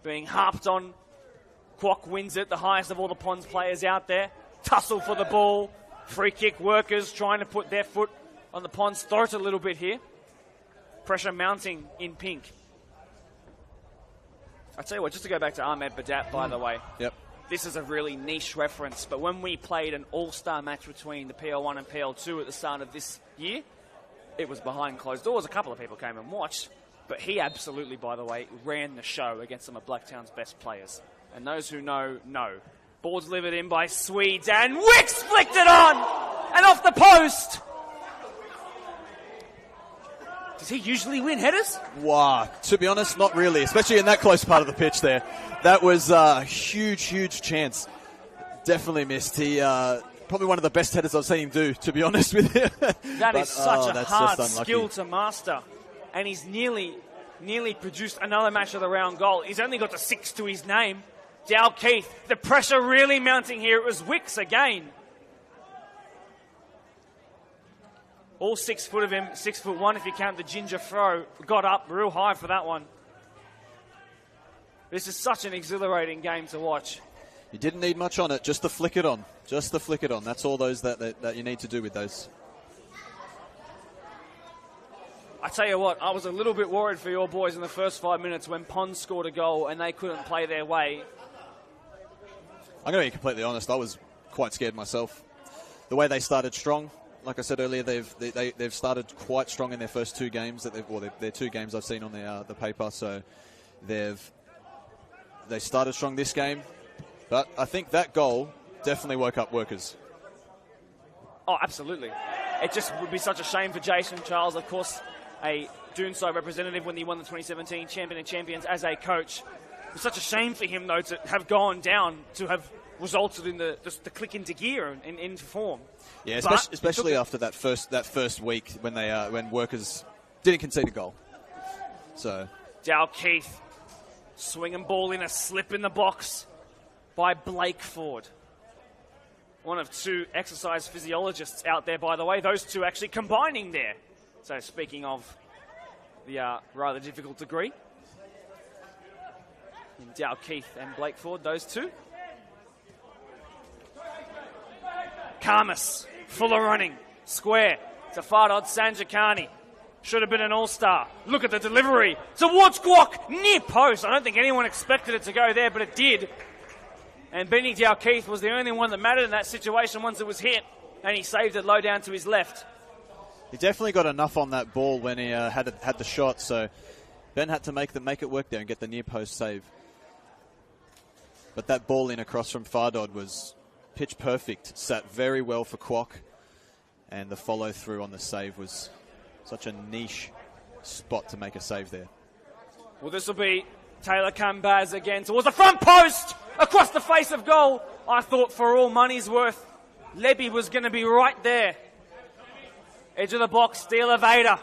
being harped on. Kwok wins it, the highest of all the Pons players out there. Tussle for the ball. Free kick. Workers trying to put their foot on the Pons' throat a little bit here. Pressure mounting in pink. I tell you what, just to go back to Ahmed Badat, by the way. Yep. This is a really niche reference, but when we played an all-star match between the PL1 and PL2 at the start of this year, it was behind closed doors. A couple of people came and watched, but he absolutely, by the way, ran the show against some of Blacktown's best players. And those who know. Ball delivered in by Swedes, and Wicks flicked it on! And off the post! Does he usually win headers? Wow, to be honest, not really, especially in that close part of the pitch there. That was a huge chance. Definitely missed. He probably one of the best headers I've seen him do, to be honest with you. That is such a hard skill to master. And he's nearly produced another match of the round goal. He's only got the 6 to his name. Dal Keith, the pressure really mounting here. It was Wicks again. All 6 foot of him, 6'1" if you count the ginger throw, got up real high for that one. This is such an exhilarating game to watch. You didn't need much on it, just to flick it on. Just to flick it on. That's all those that you need to do with those. I tell you what, I was a little bit worried for your boys in the first 5 minutes when Pons scored a goal and they couldn't play their way. I'm going to be completely honest, I was quite scared myself. The way they started strong, like I said earlier, they've started quite strong in their first 2 games their 2 games I've seen on the paper. So they started strong this game, but I think that goal definitely woke up Workers. Oh, absolutely. It just would be such a shame for Jason Charles, of course, a Doonside representative when he won the 2017 Champion of Champions as a coach. It's such a shame for him, though, to have gone down, to have resulted in the click into gear and into form. Yeah, especially after that first week when Workers didn't concede a goal. So Dal Keith, swinging ball in, a slip in the box by Blake Ford. One of 2 exercise physiologists out there, by the way. Those 2 actually combining there. So speaking of the rather difficult degree. Dal Keith and Blake Ford, those 2. Karmas, fuller running, square, to Fardod Sanjakani. Should have been an all-star. Look at the delivery towards Kwok, near post. I don't think anyone expected it to go there, but it did. And Benny Dal Keith was the only one that mattered in that situation once it was hit, and he saved it low down to his left. He definitely got enough on that ball when he had the shot, so Ben had to make it work there and get the near post save. But that ball in across from Fardod was pitch perfect, sat very well for Kwok, and the follow through on the save was such a niche spot to make a save there. Well, this will be Taylor Cambaz again towards the front post, across the face of goal. I thought for all money's worth, Lebby was going to be right there. Edge of the box, steal of Vader.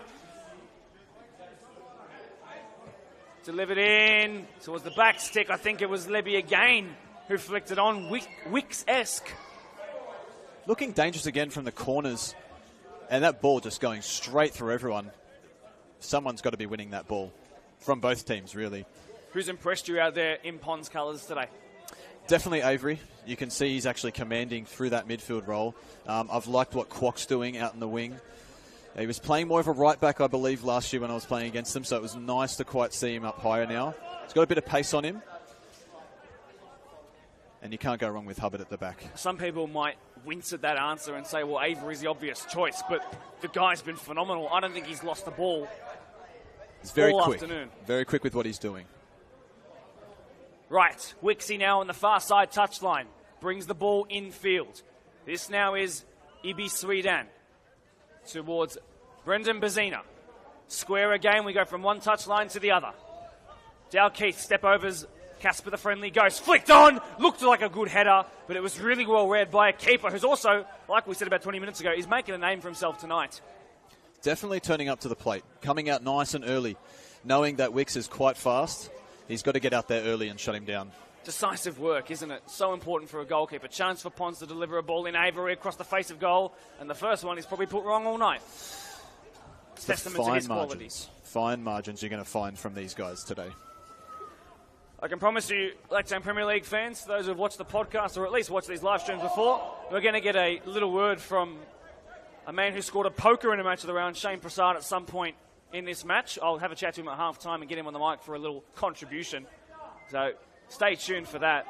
Delivered in towards the back stick. I think it was Lebby again who flicked it on. Wicks-esque. Looking dangerous again from the corners. And that ball just going straight through everyone. Someone's got to be winning that ball. From both teams, really. Who's impressed you out there in Pons colours today? Definitely Avery. You can see he's actually commanding through that midfield role. I've liked what Kwok's doing out in the wing. He was playing more of a right back, I believe, last year when I was playing against him, so it was nice to quite see him up higher now. He's got a bit of pace on him. And you can't go wrong with Hubbard at the back. Some people might wince at that answer and say, well, Avery's the obvious choice, but the guy's been phenomenal. I don't think he's lost the ball. He's very all quick. Afternoon. Very quick with what he's doing. Right, Wixie now on the far side touchline. Brings the ball infield. This now is Ibi Swedan towards Brendan Bazina. Square again, we go from one touchline to the other. Dalkeith step overs Casper the Friendly Ghost. Flicked on! Looked like a good header, but it was really well read by a keeper who's also, like we said about 20 minutes ago, is making a name for himself tonight. Definitely turning up to the plate. Coming out nice and early. Knowing that Wicks is quite fast, he's got to get out there early and shut him down. Decisive work, isn't it? So important for a goalkeeper. Chance for Pons to deliver a ball in Avery across the face of goal, and the first one he's probably put wrong all night. It's testament to his qualities. Fine margins you're going to find from these guys today. I can promise you, Blacktown Premier League fans, those who have watched the podcast or at least watched these live streams before, we're going to get a little word from a man who scored a poker in a match of the round, Shane Prasad, at some point in this match. I'll have a chat to him at half-time and get him on the mic for a little contribution. So stay tuned for that.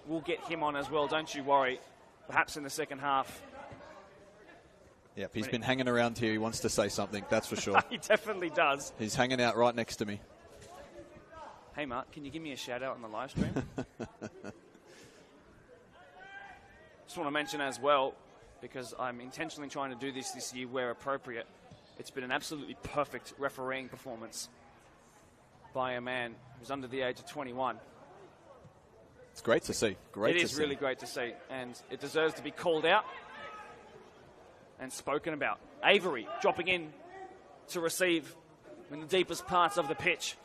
We'll get him on as well, don't you worry. Perhaps in the second half. Yep, he's been hanging around here. He wants to say something, that's for sure. He definitely does. He's hanging out right next to me. Hey, Mark, can you give me a shout-out on the live stream? Just want to mention as well, because I'm intentionally trying to do this year where appropriate, it's been an absolutely perfect refereeing performance by a man who's under the age of 21. It's great to see. It is really great to see, and it deserves to be called out and spoken about. Avery dropping in to receive in the deepest parts of the pitch.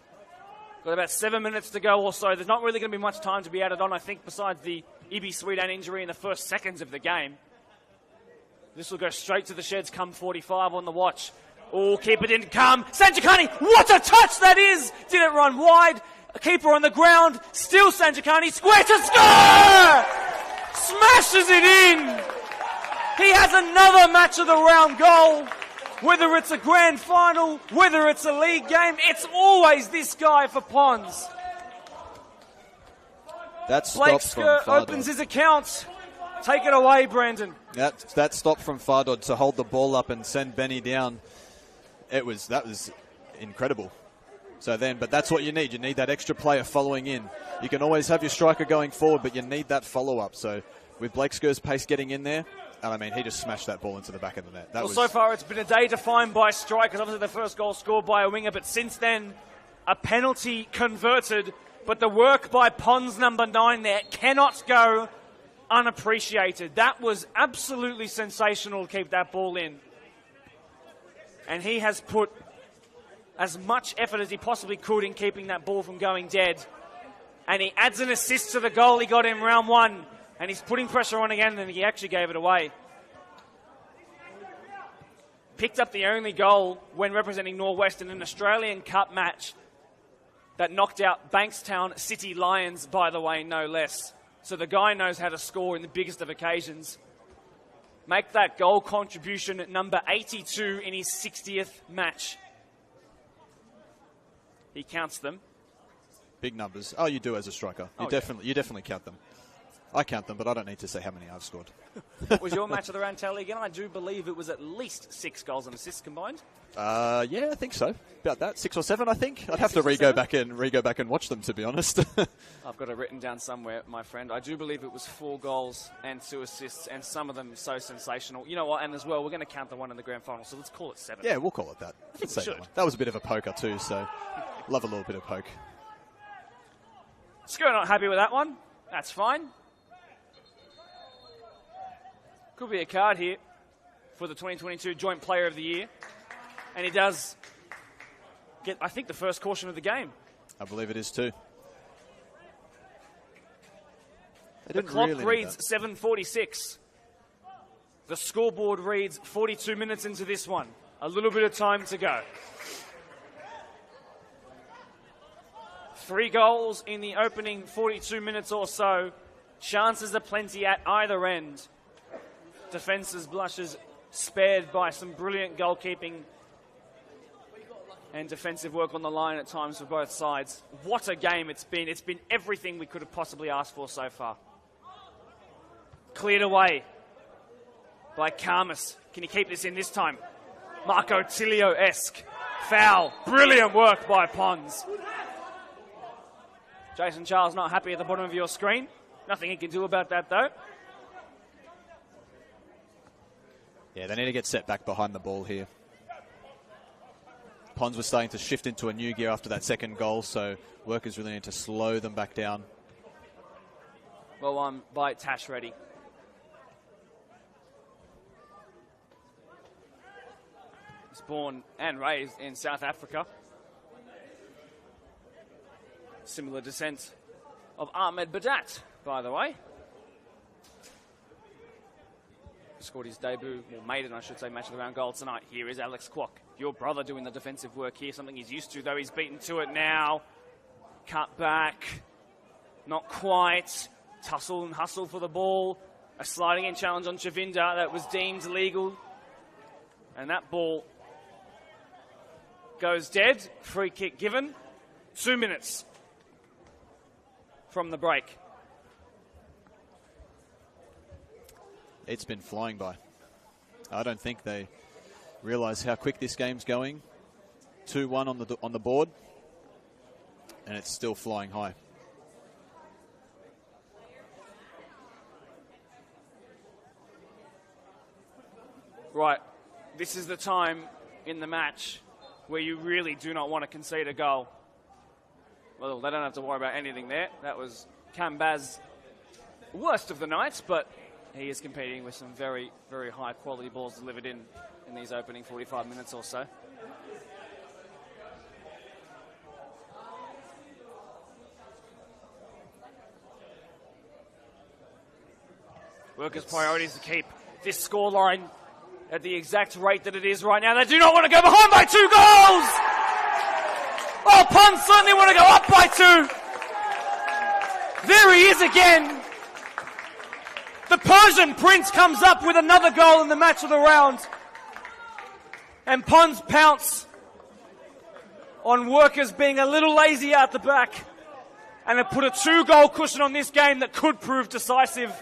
Got about 7 minutes to go or so. There's not really going to be much time to be added on, I think, besides the Ibi Swedan injury in the first seconds of the game. This will go straight to the sheds come 45 on the watch. Oh, keeper didn't come. Sanjikani, what a touch that is! Did it run wide? A keeper on the ground. Still Sanjikani, square to score! Smashes it in! He has another match of the round goal. Whether it's a grand final, whether it's a league game, it's always this guy for Pons. Blake Skur opens his account. Take it away, Brandon. That stop from Fardod to hold the ball up and send Benny down. That was incredible. But that's what you need. You need that extra player following in. You can always have your striker going forward, but you need that follow-up. So with Blake Skur's pace getting in there, and I mean, he just smashed that ball into the back of the net. So far it's been a day defined by strikers. Obviously the first goal scored by a winger, but since then, a penalty converted. But the work by Pons number 9 there cannot go unappreciated. That was absolutely sensational to keep that ball in. And he has put as much effort as he possibly could in keeping that ball from going dead. And he adds an assist to the goal he got in round 1. And he's putting pressure on again, and he actually gave it away. Picked up the only goal when representing Norwest in an Australian Cup match that knocked out Bankstown City Lions, by the way, no less. So the guy knows how to score in the biggest of occasions. Make that goal contribution at number 82 in his 60th match. He counts them. Big numbers. Oh, you do as a striker. You definitely count them. I count them, but I don't need to say how many I've scored. What was your match of the round tally again? I do believe it was at least 6 goals and assists combined. Yeah, I think so. About that, 6 or 7, I think. I'd have to go back and watch them, to be honest. I've got it written down somewhere, my friend. I do believe it was 4 goals and 2 assists, and some of them so sensational. You know what? And as well, we're going to count the one in the grand final, so let's call it 7. Yeah, we'll call it that. I think we should. That was a bit of a poker too, so love a little bit of poke. Skur not happy with that one. That's fine. Could be a card here for the 2022 Joint Player of the Year. And he does get, I think, the first caution of the game. I believe it is too. The clock reads 7:46. The scoreboard reads 42 minutes into this one. A little bit of time to go. 3 goals in the opening 42 minutes or so. Chances are plenty at either end. Defence's blushes spared by some brilliant goalkeeping and defensive work on the line at times for both sides. What a game it's been. It's been everything we could have possibly asked for so far. Cleared away by Karmas. Can he keep this in this time? Marco Tilio-esque foul. Brilliant work by Pons. Jason Charles not happy at the bottom of your screen. Nothing he can do about that, though. Yeah, they need to get set back behind the ball here. Pons was starting to shift into a new gear after that second goal, so Workers really need to slow them back down. Well, I'm by Tash ready. He's born and raised in South Africa. Similar descent of Ahmed Badat, by the way. Scored his debut, or maiden, I should say, match of the round goal tonight. Here is Alex Kwok, your brother, doing the defensive work here, something he's used to, though he's beaten to it now. Cut back, not quite. Tussle and hustle for the ball. A sliding in challenge on Chavinda that was deemed illegal. And that ball goes dead. Free kick given. 2 minutes from the break. It's been flying by. I don't think they realise how quick this game's going. 2-1 on the board, and it's still flying high. Right, this is the time in the match where you really do not want to concede a goal. Well, they don't have to worry about anything there. That was Kambaz's worst of the nights, but he is competing with some very, very high quality balls delivered in these opening 45 minutes or so. Workers' priorities to keep this scoreline at the exact rate that it is right now. They do not want to go behind by 2 goals! Oh, Pons certainly want to go up by 2. There he is again. The Persian Prince comes up with another goal in the match of the round. And Pons pounce on Workers being a little lazy out the back. And have put a 2-goal cushion on this game that could prove decisive.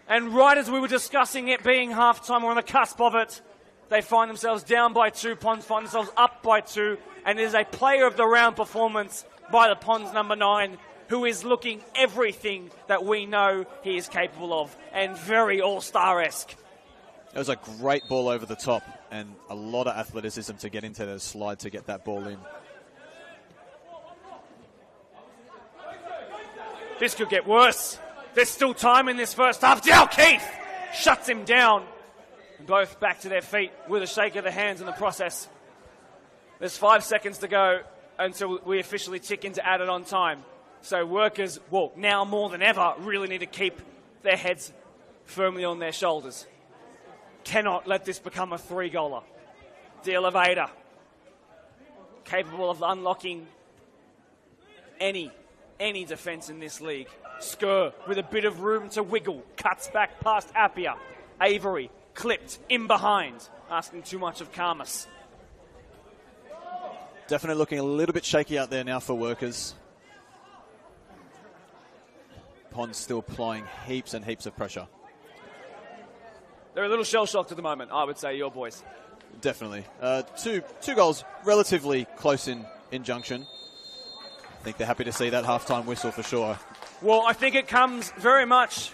And right as we were discussing it being half-time, we're on the cusp of it. They find themselves down by 2. Pons find themselves up by 2. And it is a player of the round performance by the Pons number 9, who is looking everything that we know he is capable of, and very all-star-esque. It was a great ball over the top, and a lot of athleticism to get into the slide to get that ball in. This could get worse. There's still time in this first half. Dal Keith shuts him down. Both back to their feet with a shake of the hands in the process. There's 5 seconds to go until we officially tick into added on time. So Workers, well, now more than ever, really need to keep their heads firmly on their shoulders. Cannot let this become a 3-goaler. De Oliveira, capable of unlocking any defence in this league. Skur, with a bit of room to wiggle, cuts back past Appiah. Avery, clipped in behind, asking too much of Karmas. Definitely looking a little bit shaky out there now for Workers. Pond's still applying heaps and heaps of pressure. They're a little shell-shocked at the moment, I would say, your boys. Definitely. Two goals, relatively close in junction. I think they're happy to see that halftime whistle for sure. Well, I think it comes very much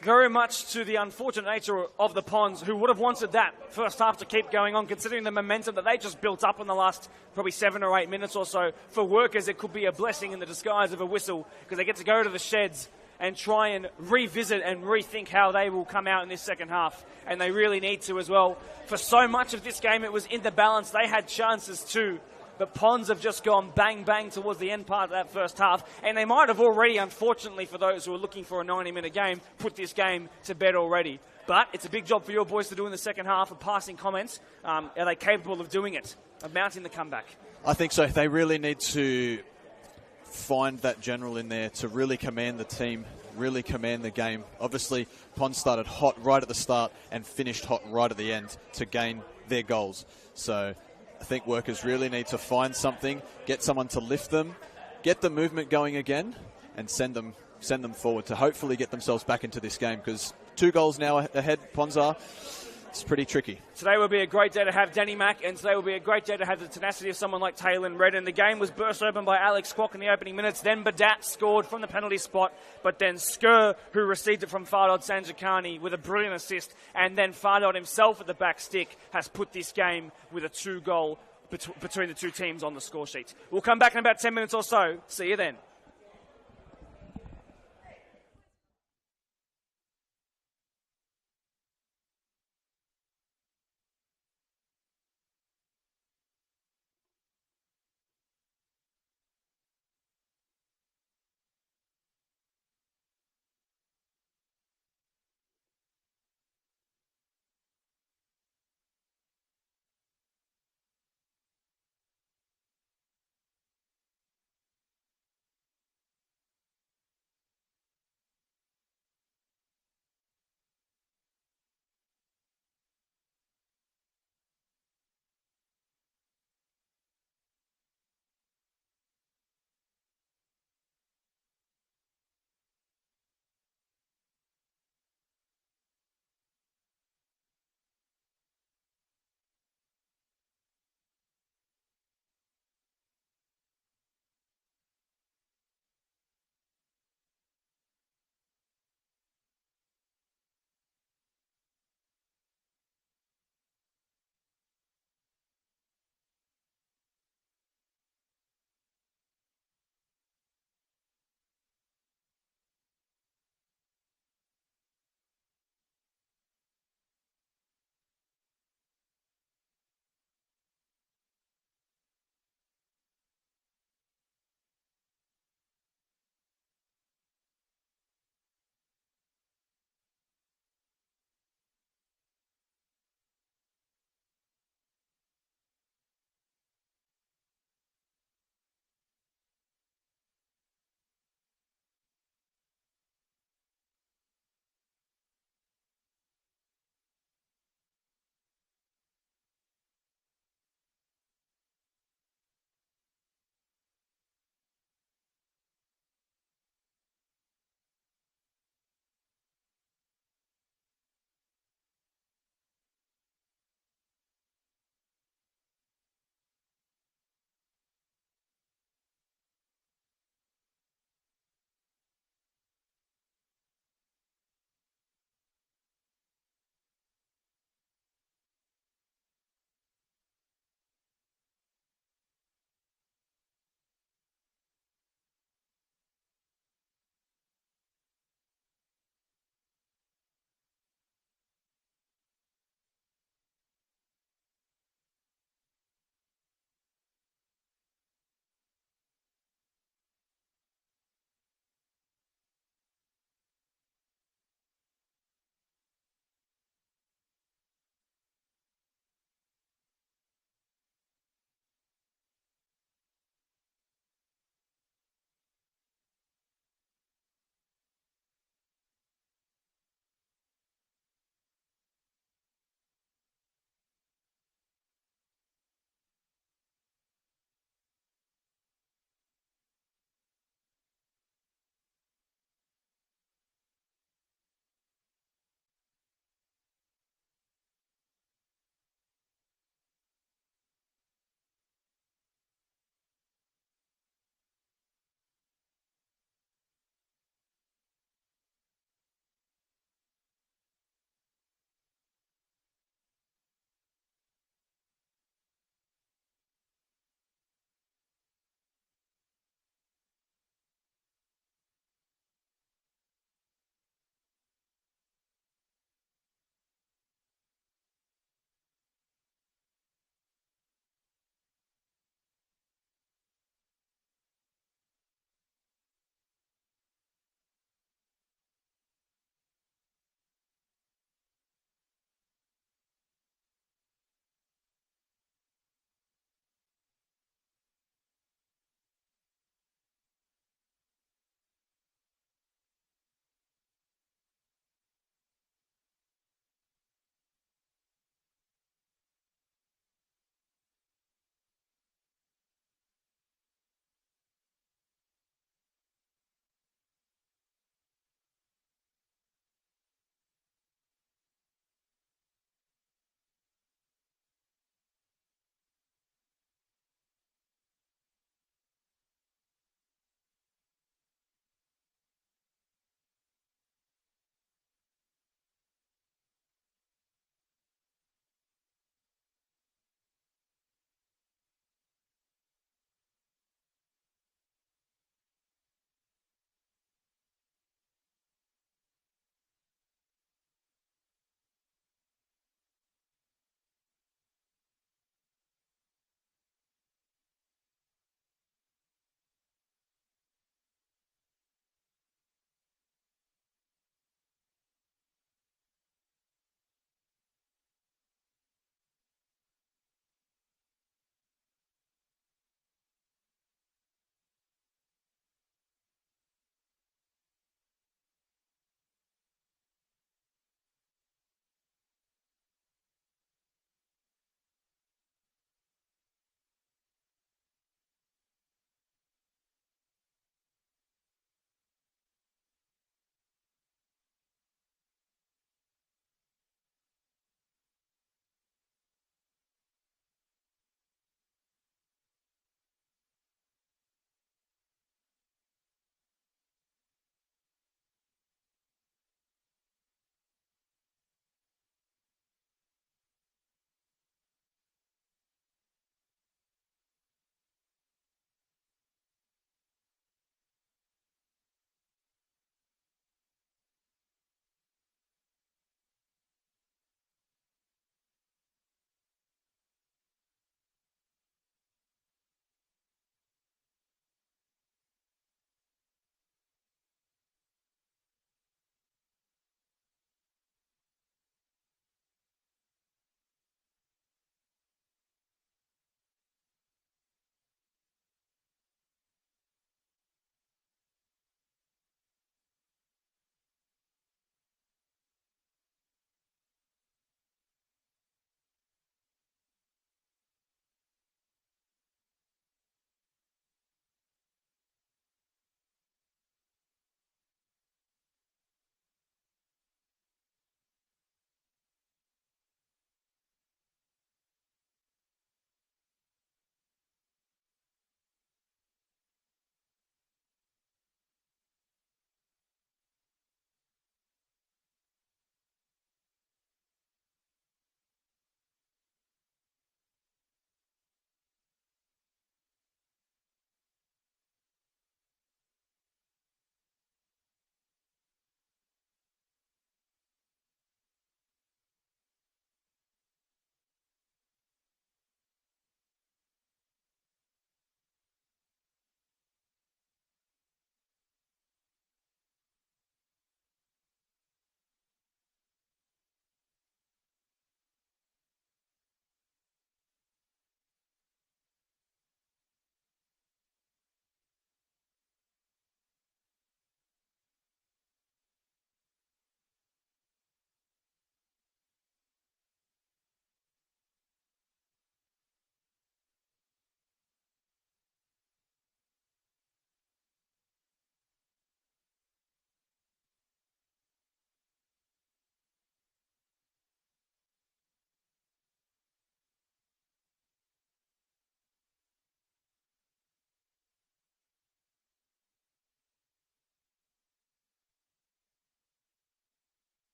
to the unfortunate nature of the Ponds, who would have wanted that first half to keep going on, considering the momentum that they just built up in the last probably 7 or 8 minutes or so. For workers, it could be a blessing in the disguise of a whistle, because they get to go to the sheds and try and revisit and rethink how they will come out in this second half. And they really need to as well. For so much of this game, it was in the balance. They had chances too. But Ponds have just gone bang, bang towards the end part of that first half. And they might have already, unfortunately for those who are looking for a 90-minute game, put this game to bed already. But it's a big job for your boys to do in the second half of passing comments. Are they capable of doing it, of mounting the comeback? I think so. They really need to find that general in there to really command the team, really command the game. Obviously, Ponds started hot right at the start and finished hot right at the end to gain their goals. So I think workers really need to find something, get someone to lift them, get the movement going again, and send them forward to hopefully get themselves back into this game, because 2 goals now ahead, Ponds are. It's pretty tricky. Today will be a great day to have Danny Mack, and today will be a great day to have the tenacity of someone like Taylor Redden. The game was burst open by Alex Kwok in the opening minutes, then Badat scored from the penalty spot, but then Skur, who received it from Fardod Sanjakani with a brilliant assist, and then Fardod himself at the back stick has put this game with a 2-goal between the two teams on the score sheet. We'll come back in about 10 minutes or so. See you then.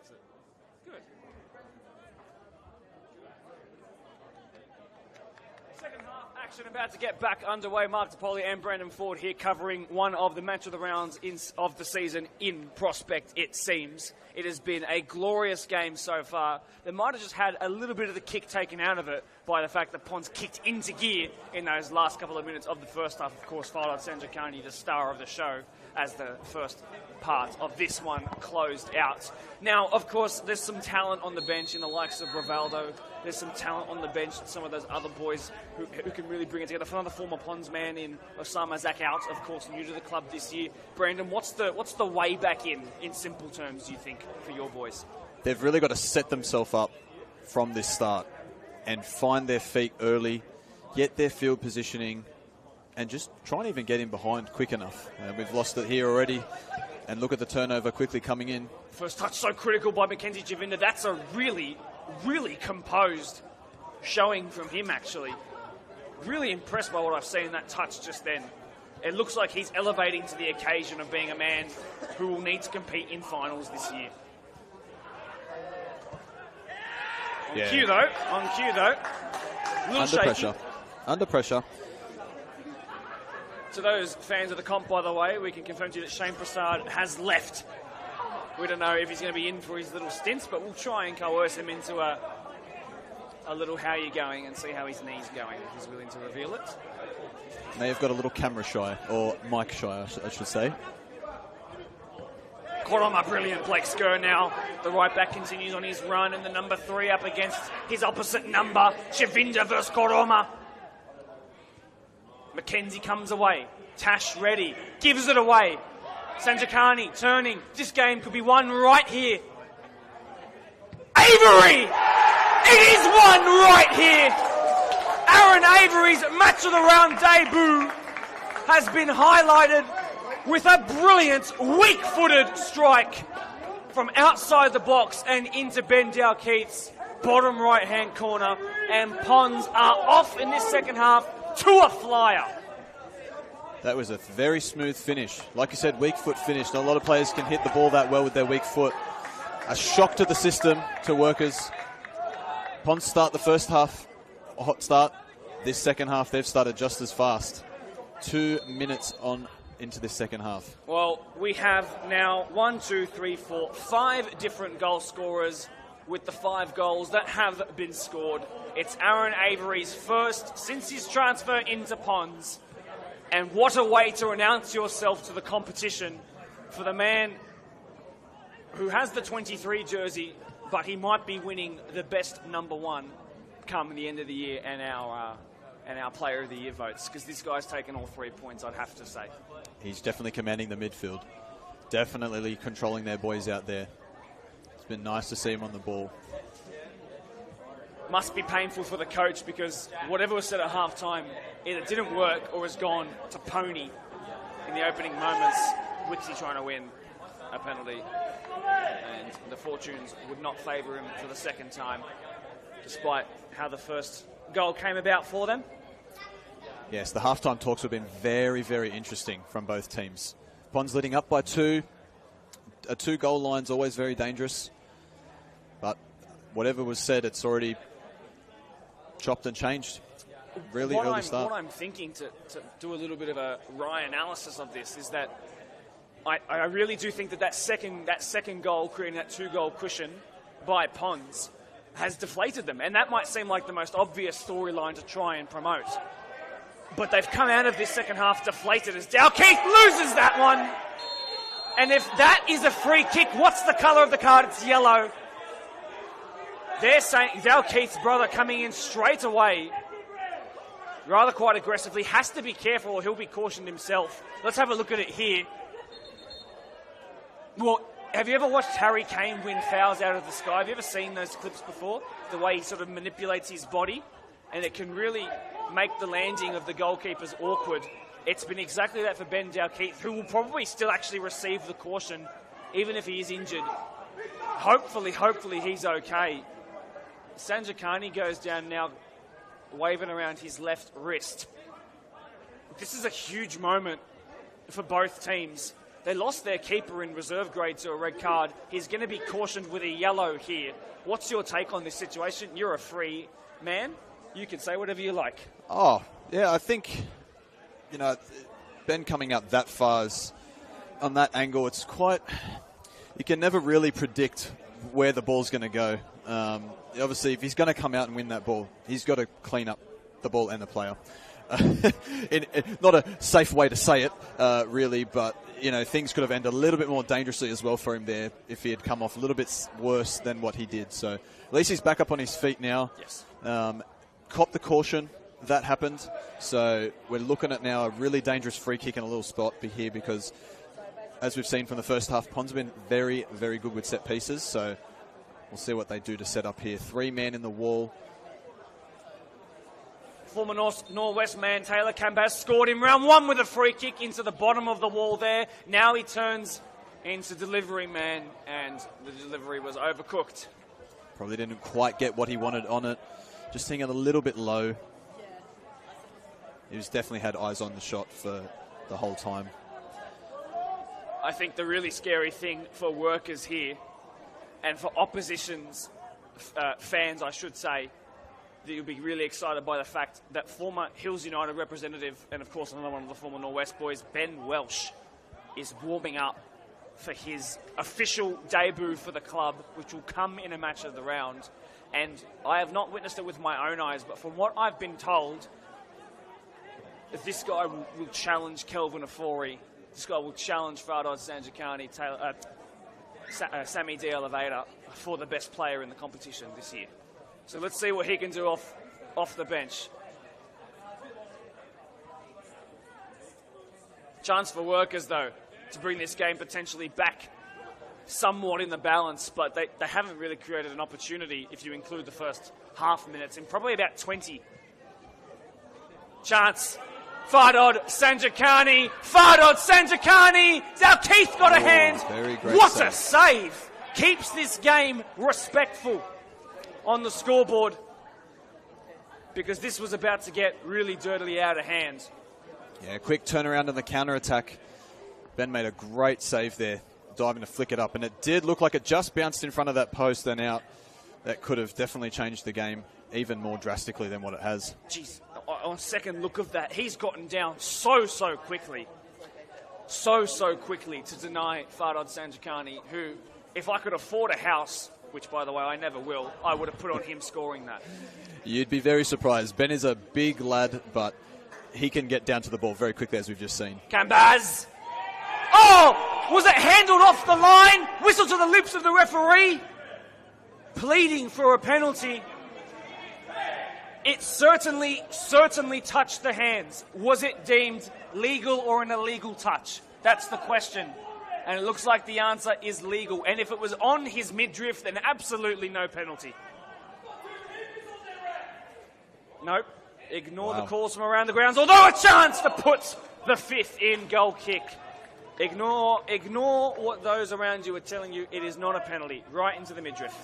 was it? Good. Second half action about to get back underway. Mark DePoli and Brandon Ford here covering one of the match of the rounds of the season in Prospect, it seems. It has been a glorious game so far. They might have just had a little bit of the kick taken out of it by the fact that Ponds kicked into gear in those last couple of minutes of the first half. Of course, followed Sanjikani, the star of the show, as the first part of this one closed out. Now, of course, there's some talent on the bench in the likes of Rivaldo. There's some talent on the bench, some of those other boys who can really bring it together. For another former Ponds man in Osama Zak out, of course, new to the club this year. Brandon, what's the way back in simple terms, do you think, for your boys? They've really got to set themselves up from this start and find their feet early, get their field positioning, and just try and even get in behind quick enough. We've lost it here already, and look at the turnover quickly coming in. First touch so critical by Mackenzie Javinda. That's a really, really composed showing from him, actually. Really impressed by what I've seen in that touch just then. It looks like he's elevating to the occasion of being a man who will need to compete in finals this year. On cue, though. Under pressure. To those fans of the comp, by the way, we can confirm to you that Shane Prasad has left. We don't know if he's going to be in for his little stints, but we'll try and coerce him into a little how you going and see how his knee's going, if he's willing to reveal it. May have got a little camera shy, or mic shy, I should say. Koroma, brilliant. Blake Skur now. The right back continues on his run, and the number 3 up against his opposite number. Chavinda versus Koroma. Mackenzie comes away. Tash ready. Gives it away. Sanjikani turning. This game could be won right here. Avery! It is won right here! Aaron Avery's match of the round debut has been highlighted with a brilliant, weak-footed strike from outside the box and into Ben Dalkeith's bottom right-hand corner. And Ponds are off in this second half to a flyer. That was a very smooth finish. Like you said, weak foot finish. Not a lot of players can hit the ball that well with their weak foot. A shock to the system, to workers. Ponds start the first half, a hot start. This second half, they've started just as fast. 2 minutes on into this second half. Well, we have now 5 different goal scorers with the 5 goals that have been scored. It's Aaron Avery's first since his transfer into Ponds. And what a way to announce yourself to the competition for the man who has the 23 jersey, but he might be winning the best number 1 come the end of the year and our player of the year votes, because this guy's taken all 3 points, I'd have to say. He's definitely commanding the midfield. Definitely controlling their boys out there. It's been nice to see him on the ball. Must be painful for the coach, because whatever was said at half-time either didn't work or has gone to pony in the opening moments. Wixie trying to win a penalty, and the fortunes would not favour him for the second time, despite how the first goal came about for them. Yes, the halftime talks have been very, very interesting from both teams. Ponds leading up by 2. A 2-goal line's always very dangerous. But whatever was said, it's already chopped and changed. Really early start. What I'm thinking to do a little bit of a wry analysis of this is that I really do think that second goal, creating that 2-goal cushion by Ponds, has deflated them. And that might seem like the most obvious storyline to try and promote. But they've come out of this second half deflated as Dalkeith loses that one. And if that is a free kick, what's the colour of the card? It's yellow. They're saying Dalkeith's brother coming in straight away, rather quite aggressively, has to be careful or he'll be cautioned himself. Let's have a look at it here. Well, have you ever watched Harry Kane win fouls out of the sky? Have you ever seen those clips before? The way he sort of manipulates his body, and it can really make the landing of the goalkeepers awkward. It's been exactly that for Ben Dalkeith, who will probably still actually receive the caution, even if he is injured. Hopefully he's okay. Sanjikani goes down now, waving around his left wrist. This is a huge moment for both teams. They lost their keeper in reserve grade to a red card. He's going to be cautioned with a yellow here. What's your take on this situation? You're a free man. You can say whatever you like. Oh, yeah, I think, Ben coming out that far on that angle, it's quite... You can never really predict where the ball's going to go. Obviously, if he's going to come out and win that ball, he's got to clean up the ball and the player. Not a safe way to say it, really, but things could have ended a little bit more dangerously as well for him there if he had come off a little bit worse than what he did. So at least he's back up on his feet now. Yes. Cop the caution. That happened. So we're looking at now a really dangerous free kick in a little spot here because, as we've seen from the first half, Pons have been very, very good with set pieces. So we'll see what they do to set up here. 3-man in the wall. Former Northwest man Taylor Cambaz scored in round 1 with a free kick into the bottom of the wall there. Now he turns into delivery man, and the delivery was overcooked. Probably didn't quite get what he wanted on it. Just seeing it a little bit low. He's definitely had eyes on the shot for the whole time. I think the really scary thing for workers here, and for opposition's fans, I should say, that you'll be really excited by the fact that former Hills United representative, and of course another one of the former Northwest boys, Ben Welsh, is warming up for his official debut for the club, which will come in a match of the round. And I have not witnessed it with my own eyes, but from what I've been told, if this guy will challenge Kelvin Afori, this guy will challenge Fardod Sanjikani, Sammy De Elevator for the best player in the competition this year. So let's see what he can do off the bench. Chance for workers, though, to bring this game potentially back somewhat in the balance, but they haven't really created an opportunity if you include the first half minutes in probably about 20. Chance. Fardod Sanjikani. Fardod Sanjikani. Now Keith got a hand. Very great what save. A save. Keeps this game respectful on the scoreboard, because this was about to get really dirtily out of hand. Yeah, quick turnaround on the counter-attack. Ben made a great save there, diving to flick it up, and it did look like it just bounced in front of that post and out. That could have definitely changed the game even more drastically than what it has. Jeez, on second look of that, he's gotten down so quickly. So quickly to deny Fardod Sanjikani, who, if I could afford a house, which, by the way, I never will, I would have put on him scoring that. You'd be very surprised. Ben is a big lad, but he can get down to the ball very quickly, as we've just seen. Cambaz! Oh! Was it handled off the line? Whistle to the lips of the referee. Pleading for a penalty. It certainly touched the hands. Was it deemed legal or an illegal touch? That's the question. And it looks like the answer is legal. And if it was on his midriff, then absolutely no penalty. Nope. Ignore the calls from around the grounds. Although a chance to put the fifth in goal kick. Ignore what those around you are telling you. It is not a penalty. Right into the midriff.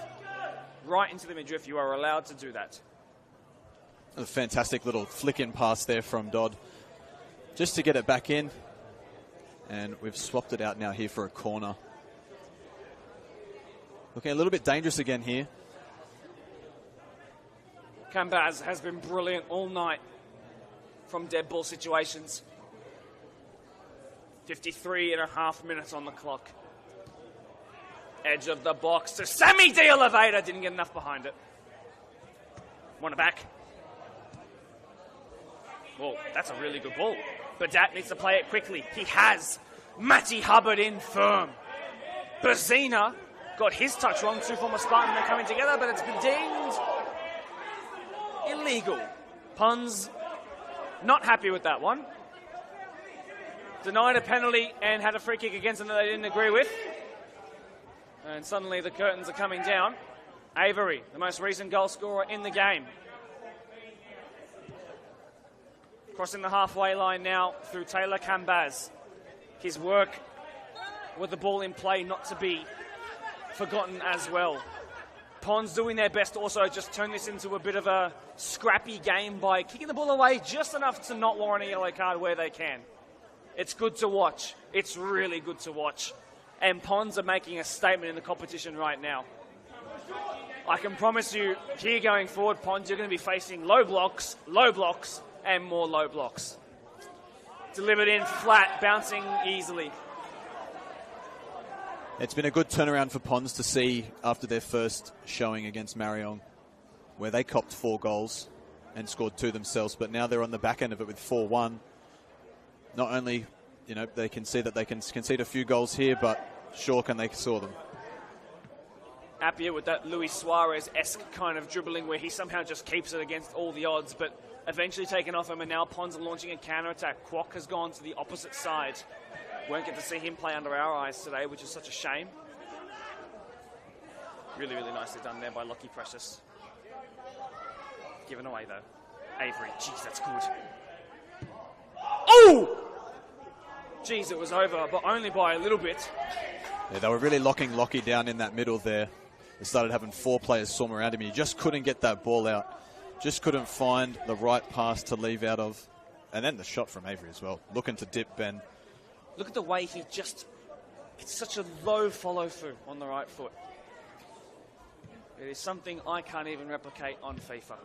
Right into the midriff. You are allowed to do that. A fantastic little flick-in pass there from Dodd. Just to get it back in. And we've swapped it out now here for a corner. Looking a little bit dangerous again here. Cambaz has been brilliant all night from dead ball situations. 53.5 minutes on the clock. Edge of the box to Sammy De Elevator. Didn't get enough behind it. Want it back. Well, that's a really good ball. Badat needs to play it quickly. He has. Matty Hubbard in firm. Bazina got his touch wrong. Two former Spartan, they're coming together, but it's been deemed illegal. Pons not happy with that one. Denied a penalty and had a free kick against them that they didn't agree with. And suddenly the curtains are coming down. Avery, the most recent goal scorer in the game. Crossing the halfway line now through Taylor Cambaz. His work with the ball in play not to be forgotten as well. Pons doing their best to also just turn this into a bit of a scrappy game by kicking the ball away just enough to not warrant a yellow card where they can. It's good to watch. It's really good to watch. And Pons are making a statement in the competition right now. I can promise you, here going forward, Pons, you're going to be facing low blocks, and more low blocks. Delivered in flat, bouncing easily. It's been a good turnaround for Pons to see after their first showing against Marion, where they copped 4 goals and scored 2 themselves, but now they're on the back end of it with 4-1. Not only, they can see that they can concede a few goals here, but sure can they score them. Appiah with that Luis Suarez-esque kind of dribbling where he somehow just keeps it against all the odds, but eventually taken off him, and now Pons are launching a counter-attack. Kwok has gone to the opposite side. Won't get to see him play under our eyes today, which is such a shame. Really, really nicely done there by Lockie Precious. Given away, though. Avery, jeez, that's good. Oh! Jeez, it was over, but only by a little bit. Yeah, they were really locking Lockie down in that middle there. They started having 4 players swarm around him. He just couldn't get that ball out. Just couldn't find the right pass to leave out of. And then the shot from Avery as well. Looking to dip Ben. Look at the way he just... It's such a low follow-through on the right foot. It is something I can't even replicate on FIFA.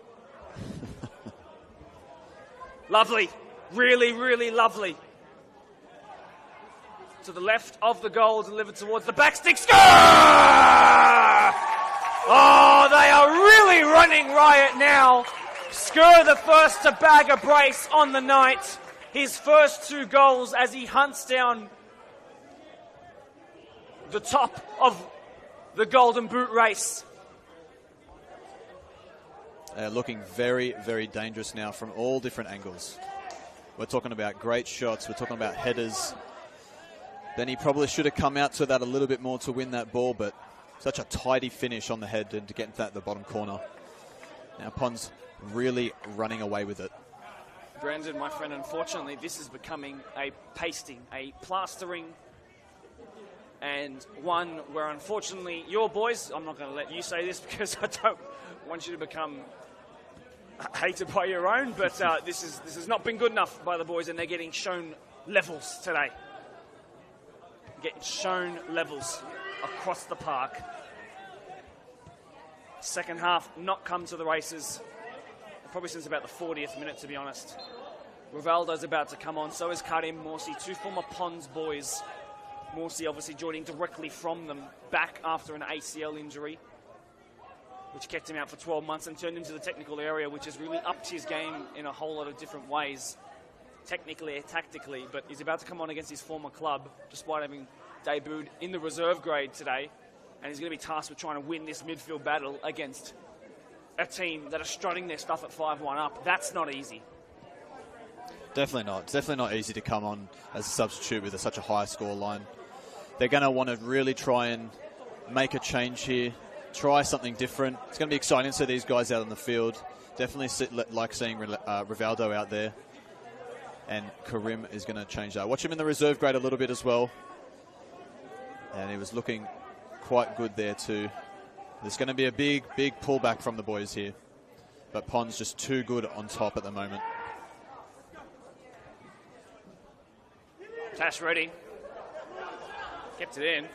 Lovely. Really, really lovely. To the left of the goal, delivered towards the backstick. Score! Oh, they are really running riot now. Skur the first to bag a brace on the night. His first 2 goals as he hunts down the top of the Golden Boot race. Looking very, very dangerous now from all different angles. We're talking about great shots. We're talking about headers. Then he probably should have come out to that a little bit more to win that ball, but such a tidy finish on the head and to get into that the bottom corner. Now Pons really running away with it. Brandon, my friend, unfortunately, this is becoming a pasting, a plastering, and one where, unfortunately, your boys, I'm not going to let you say this because I don't want you to become hated by your own, but this has not been good enough by the boys, and they're getting shown levels today. Getting shown levels across the park. Second half not come to the races. Probably since about the 40th minute, to be honest. Rivaldo's about to come on, so is Karim Morsi, 2 former Pons boys. Morsi obviously joining directly from them, back after an ACL injury, which kept him out for 12 months and turned him to the technical area, which has really upped his game in a whole lot of different ways, technically and tactically, but he's about to come on against his former club, despite having debuted in the reserve grade today, and he's going to be tasked with trying to win this midfield battle against a team that are strutting their stuff at 5-1 up. That's not easy. Definitely not. It's definitely not easy to come on as a substitute with such a high score line. They're going to want to really try and make a change here, try something different. It's going to be exciting to see these guys out on the field. Definitely like seeing Rivaldo out there. And Karim is going to change that. Watch him in the reserve grade a little bit as well. And he was looking quite good there too. There's going to be a big, big pullback from the boys here. But Pons just too good on top at the moment. Tash ready. Kept it in.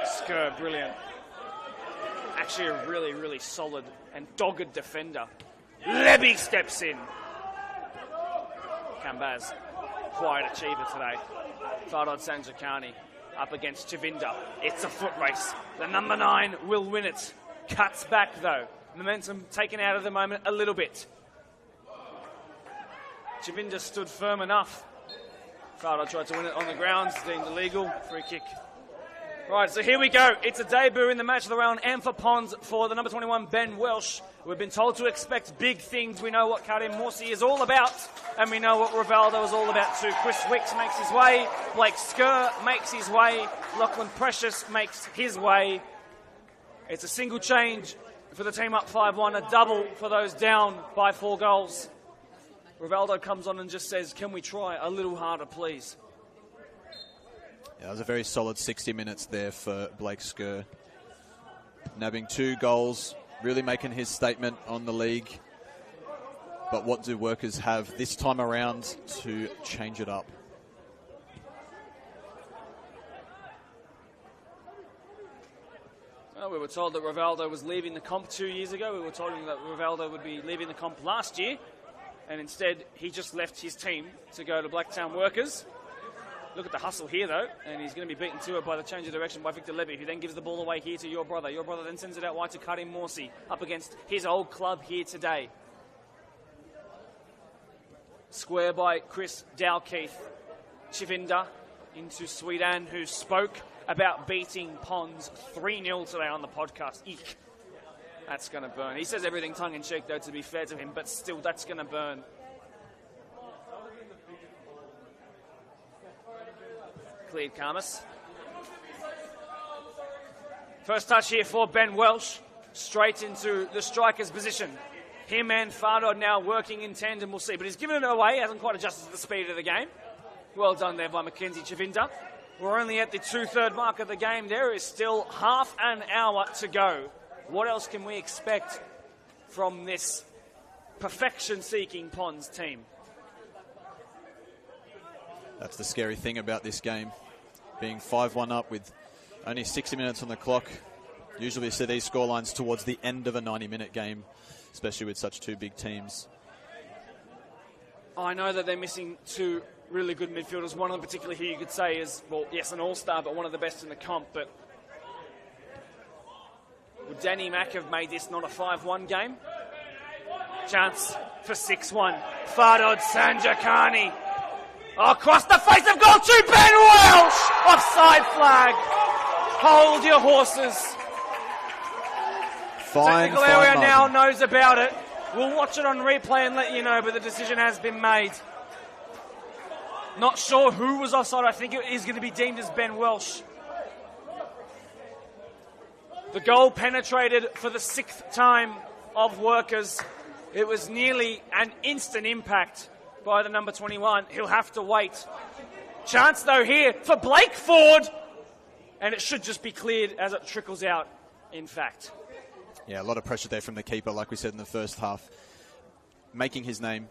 Skur, brilliant. Actually a really, really solid and dogged defender. Lebby steps in. Kambaz, quiet achiever today. Fardod Sanjakani up against Chavinda. It's a foot race. The number 9 will win it. Cuts back though. Momentum taken out of the moment a little bit. Chavinda stood firm enough. Fardod tried to win it on the ground. Deemed illegal. Free kick. Right, so here we go. It's a debut in the match of the round and for Pons for the number 21, Ben Welsh. We've been told to expect big things. We know what Karim Morsi is all about, and we know what Rivaldo is all about too. Chris Wicks makes his way. Blake Skur makes his way. Lachlan Precious makes his way. It's a single change for the team up 5-1, a double for those down by 4 goals. Rivaldo comes on and just says, can we try a little harder, please? Yeah, it was a very solid 60 minutes there for Blake Skur. Nabbing 2 goals, really making his statement on the league. But what do workers have this time around to change it up? Well, we were told that Rivaldo was leaving the comp 2 years ago. We were told that Rivaldo would be leaving the comp last year. And instead, he just left his team to go to Blacktown Workers. Look at the hustle here, though. And he's going to be beaten to it by the change of direction by Victor Levy, who then gives the ball away here to your brother. Your brother then sends it out wide to Karim Morsi, up against his old club here today. Square by Chris Dalkeith. Chivinda into Sweetan, who spoke about beating Pons 3-0 today on the podcast. Eek. That's going to burn. He says everything tongue-in-cheek, though, to be fair to him, but still, that's going to burn. Cleared Karmas. First touch here for Ben Welsh. Straight into the striker's position. Him and Fardod now working in tandem, we'll see. But he's given it away, hasn't quite adjusted to the speed of the game. Well done there by Mackenzie Chavinda. We're only at the 2/3 mark of the game. There is still half an hour to go. What else can we expect from this perfection-seeking Pons team? That's the scary thing about this game. Being 5-1 up with only 60 minutes on the clock. Usually we see these scorelines towards the end of a 90-minute game, especially with such two big teams. I know that they're missing two really good midfielders. One of them particularly who you could say is, well, yes, an all-star, but one of the best in the comp. But would Danny Mack have made this not a 5-1 game? Chance for 6-1. Fardod Sanjakani. Across the face of goal to Ben Welsh! Offside flag. Hold your horses. Technical area now knows about it. We'll watch it on replay and let you know, but the decision has been made. Not sure who was offside. I think it is going to be deemed as Ben Welsh. The goal penetrated for the 6th time of Workers. It was nearly an instant impact by the number 21. He'll have to wait. Chance, though, here for Blake Ford. And it should just be cleared as it trickles out, in fact. Yeah, a lot of pressure there from the keeper, like we said in the first half. Making his name,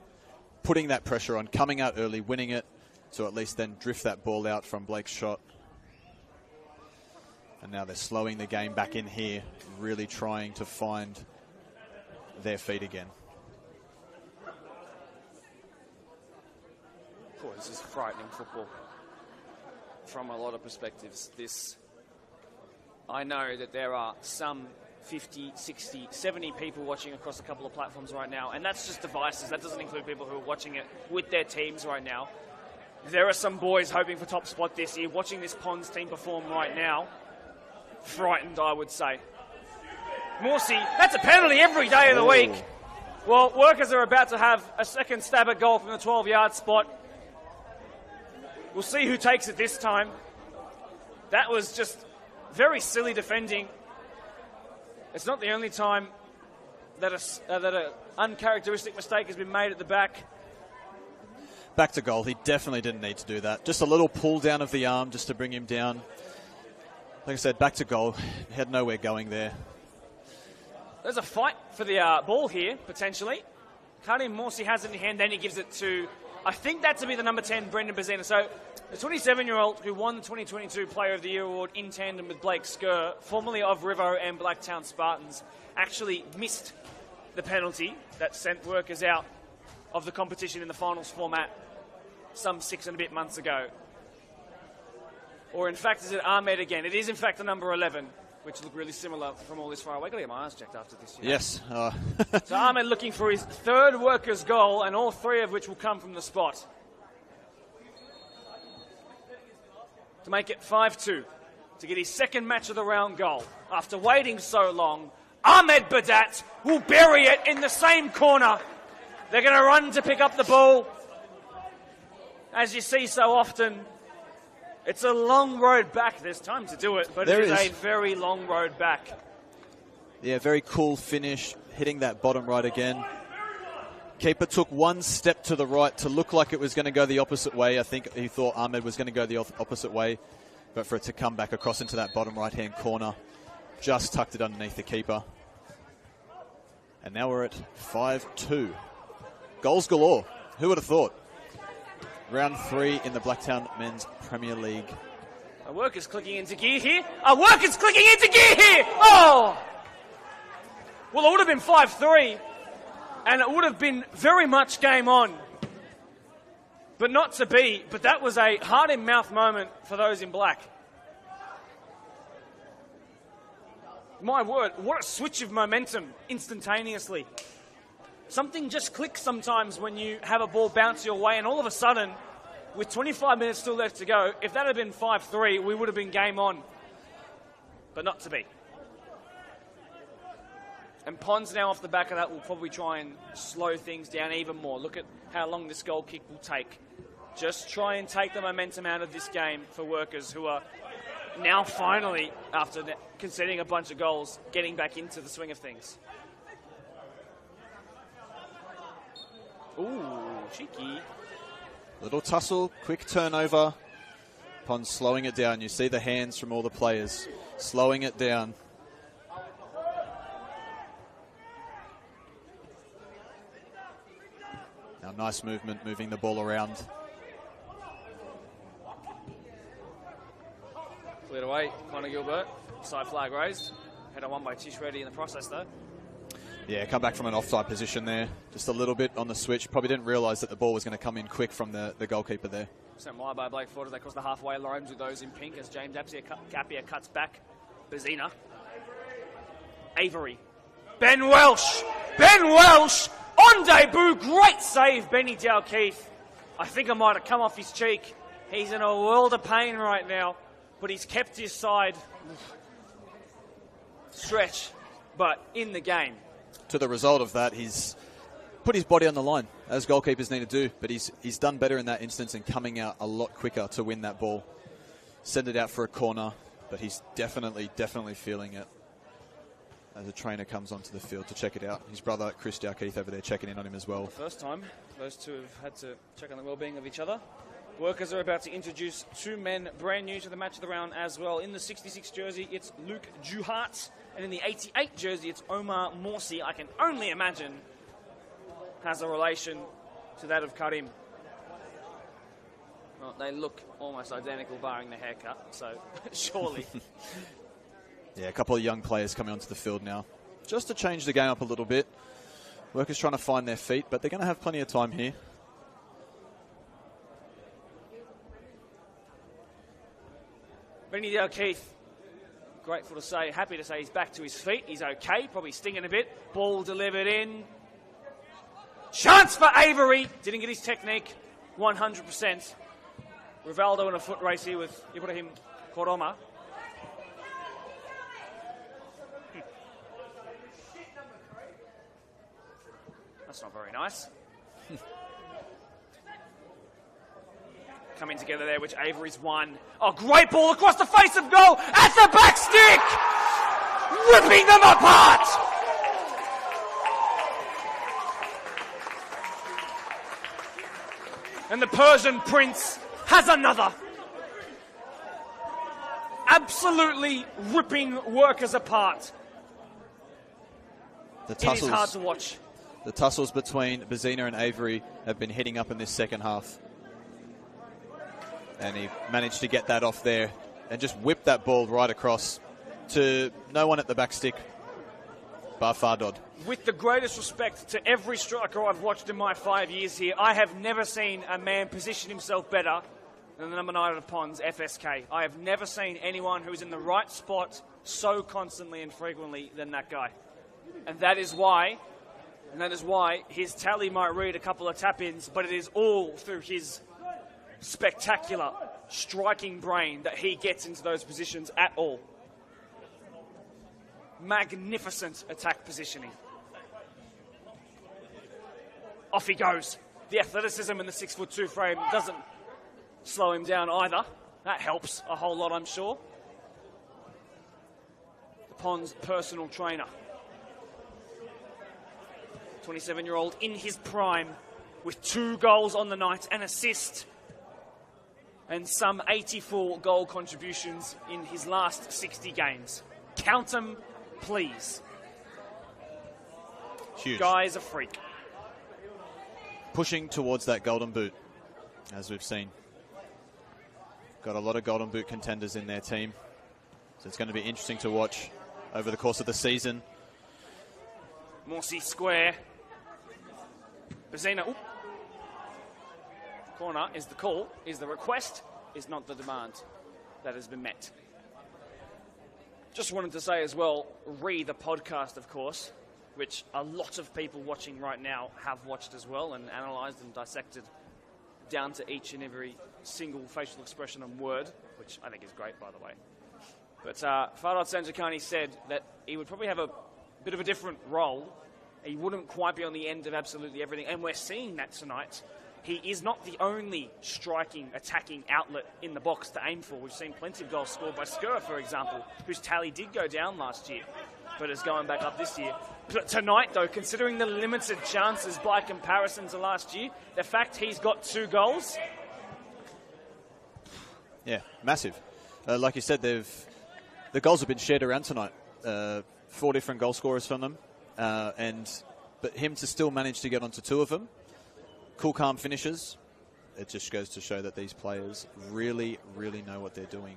putting that pressure on, coming out early, winning it, to at least then drift that ball out from Blake's shot. And now they're slowing the game back in here, really trying to find their feet again. Boy, this is frightening football from a lot of perspectives. I know that there are some 50, 60, 70 people watching across a couple of platforms right now, and that's just devices. That doesn't include people who are watching it with their teams right now. There are some boys hoping for top spot this year, watching this Pons team perform right now. Frightened, I would say. Morsi, that's a penalty every day of the week. Well, Workers are about to have a second stab at goal from the 12-yard spot. We'll see who takes it this time. That was just very silly defending. It's not the only time that an uncharacteristic mistake has been made at the back. Back to goal. He definitely didn't need to do that. Just a little pull down of the arm just to bring him down. Like I said, back to goal. He had nowhere going there. There's a fight for the ball here, potentially. Karim Morsi has it in hand, then he gives it to, I think that to be the number 10, Brendan Bazina. So the 27-year-old who won the 2022 Player of the Year award in tandem with Blake Skur, formerly of Rivo and Blacktown Spartans, actually missed the penalty that sent Workers out of the competition in the finals format some 6 and a bit months ago. Or in fact, is it Ahmed again? It is in fact the number 11, which look really similar from all this far away. Got to get my eyes checked after this. Yes. So Ahmed looking for his third Workers goal, and all three of which will come from the spot. To make it 5-2, to get his second match of the round goal. After waiting so long, Ahmed Badat will bury it in the same corner. They're going to run to pick up the ball. As you see so often, it's a long road back. There's time to do it, but it is a very long road back. Yeah, very cool finish, hitting that bottom right again. Keeper took one step to the right to look like it was going to go the opposite way. I think he thought Ahmed was going to go the opposite way, but for it to come back across into that bottom right-hand corner, just tucked it underneath the keeper. And now we're at 5-2. Goals galore. Who would have thought? Round 3 in the Blacktown Men's Premier League A worker's clicking into gear here. A worker's clicking into gear here! Oh! Well, it would have been 5-3, and it would have been very much game on. But not to be. But that was a heart-in-mouth moment for those in black. My word, what a switch of momentum instantaneously. Something just clicks sometimes when you have a ball bounce your way, and all of a sudden, with 25 minutes still left to go, if that had been 5-3, we would have been game on. But not to be. And Pons now off the back of that will probably try and slow things down even more. Look at how long this goal kick will take. Just try and take the momentum out of this game for Workers, who are now finally, after conceding a bunch of goals, getting back into the swing of things. Ooh, cheeky. Little tussle, quick turnover. Pons slowing it down. You see the hands from all the players slowing it down. Now nice movement, moving the ball around. Cleared away, Connor Gilbert. Side flag raised. Header won by Tish Reddy in the process though. Yeah, come back from an offside position there. Just a little bit on the switch. Probably didn't realise that the ball was going to come in quick from the goalkeeper there. Sent wide by Blake Ford as they cross the halfway lines with those in pink as James Appiah cuts back. Bazina. Avery. Ben Welsh! Ben Welsh! On debut! Great save, Benny Dalkeith. I think I might have come off his cheek. He's in a world of pain right now, but he's kept his side. Stretch, but in the game. To the result of that, he's put his body on the line, as goalkeepers need to do, but he's done better in that instance and coming out a lot quicker to win that ball. Send it out for a corner, but he's definitely feeling it as a trainer comes onto the field to check it out. His brother, Chris Dalkeith, over there checking in on him as well. First time those two have had to check on the well-being of each other. Workers are about to introduce two men brand new to the match of the round as well. In the 66 jersey, it's Luke Juhart. And in the 88 jersey, it's Omar Morsi. I can only imagine has a relation to that of Karim. Well, they look almost identical, barring the haircut, so surely. Yeah, a couple of young players coming onto the field now. Just to change the game up a little bit. Workers trying to find their feet, but they're going to have plenty of time here. Benny Dalkeith, grateful to say, happy to say he's back to his feet. He's okay, probably stinging a bit. Ball delivered in. Chance for Avery. Didn't get his technique 100%. Rivaldo in a foot race here with Ibrahim Koroma. That's not very nice. Coming together there, which Avery's won. Oh, great ball across the face of goal at the back stick! Ripping them apart! And the Persian Prince has another. Absolutely ripping Workers apart. It is hard to watch. The tussles between Bazina and Avery have been heating up in this second half. And he managed to get that off there and just whip that ball right across to no one at the back stick bar Fardod. With the greatest respect to every striker I've watched in my 5 years here, I have never seen a man position himself better than the number 9 of Pons, FSK. I have never seen anyone who's in the right spot so constantly and frequently than that guy. And that is why his tally might read a couple of tap-ins, but it is all through his spectacular striking brain that he gets into those positions at all. Magnificent attack positioning. Off he goes. The athleticism in the 6'2" frame doesn't slow him down either. That helps a whole lot, I'm sure. The Pons personal trainer. 27-year-old in his prime with 2 goals on the night, an assist, and some 84 goal contributions in his last 60 games. Count them, please. Huge. Guy's a freak. Pushing towards that golden boot, as we've seen. Got a lot of Golden Boot contenders in their team. So it's going to be interesting to watch over the course of the season. Morsey square. Bazina. Corner is the call, is the request, is not the demand. That has been met. Just wanted to say as well, the podcast, of course, which a lot of people watching right now have watched as well and analysed and dissected down to each and every single facial expression and word, which I think is great, by the way. But Farhad Sanjikani said that he would probably have a bit of a different role. He wouldn't quite be on the end of absolutely everything, and we're seeing that tonight. He is not the only striking, attacking outlet in the box to aim for. We've seen plenty of goals scored by Skura, for example, whose tally did go down last year, but is going back up this year. But tonight, though, considering the limited chances by comparison to last year, the fact he's got 2 goals... Yeah, massive. Like you said, the goals have been shared around tonight. 4 different goal scorers from them. But him to still manage to get onto 2 of them, cool, calm finishes, it just goes to show that these players really, really know what they're doing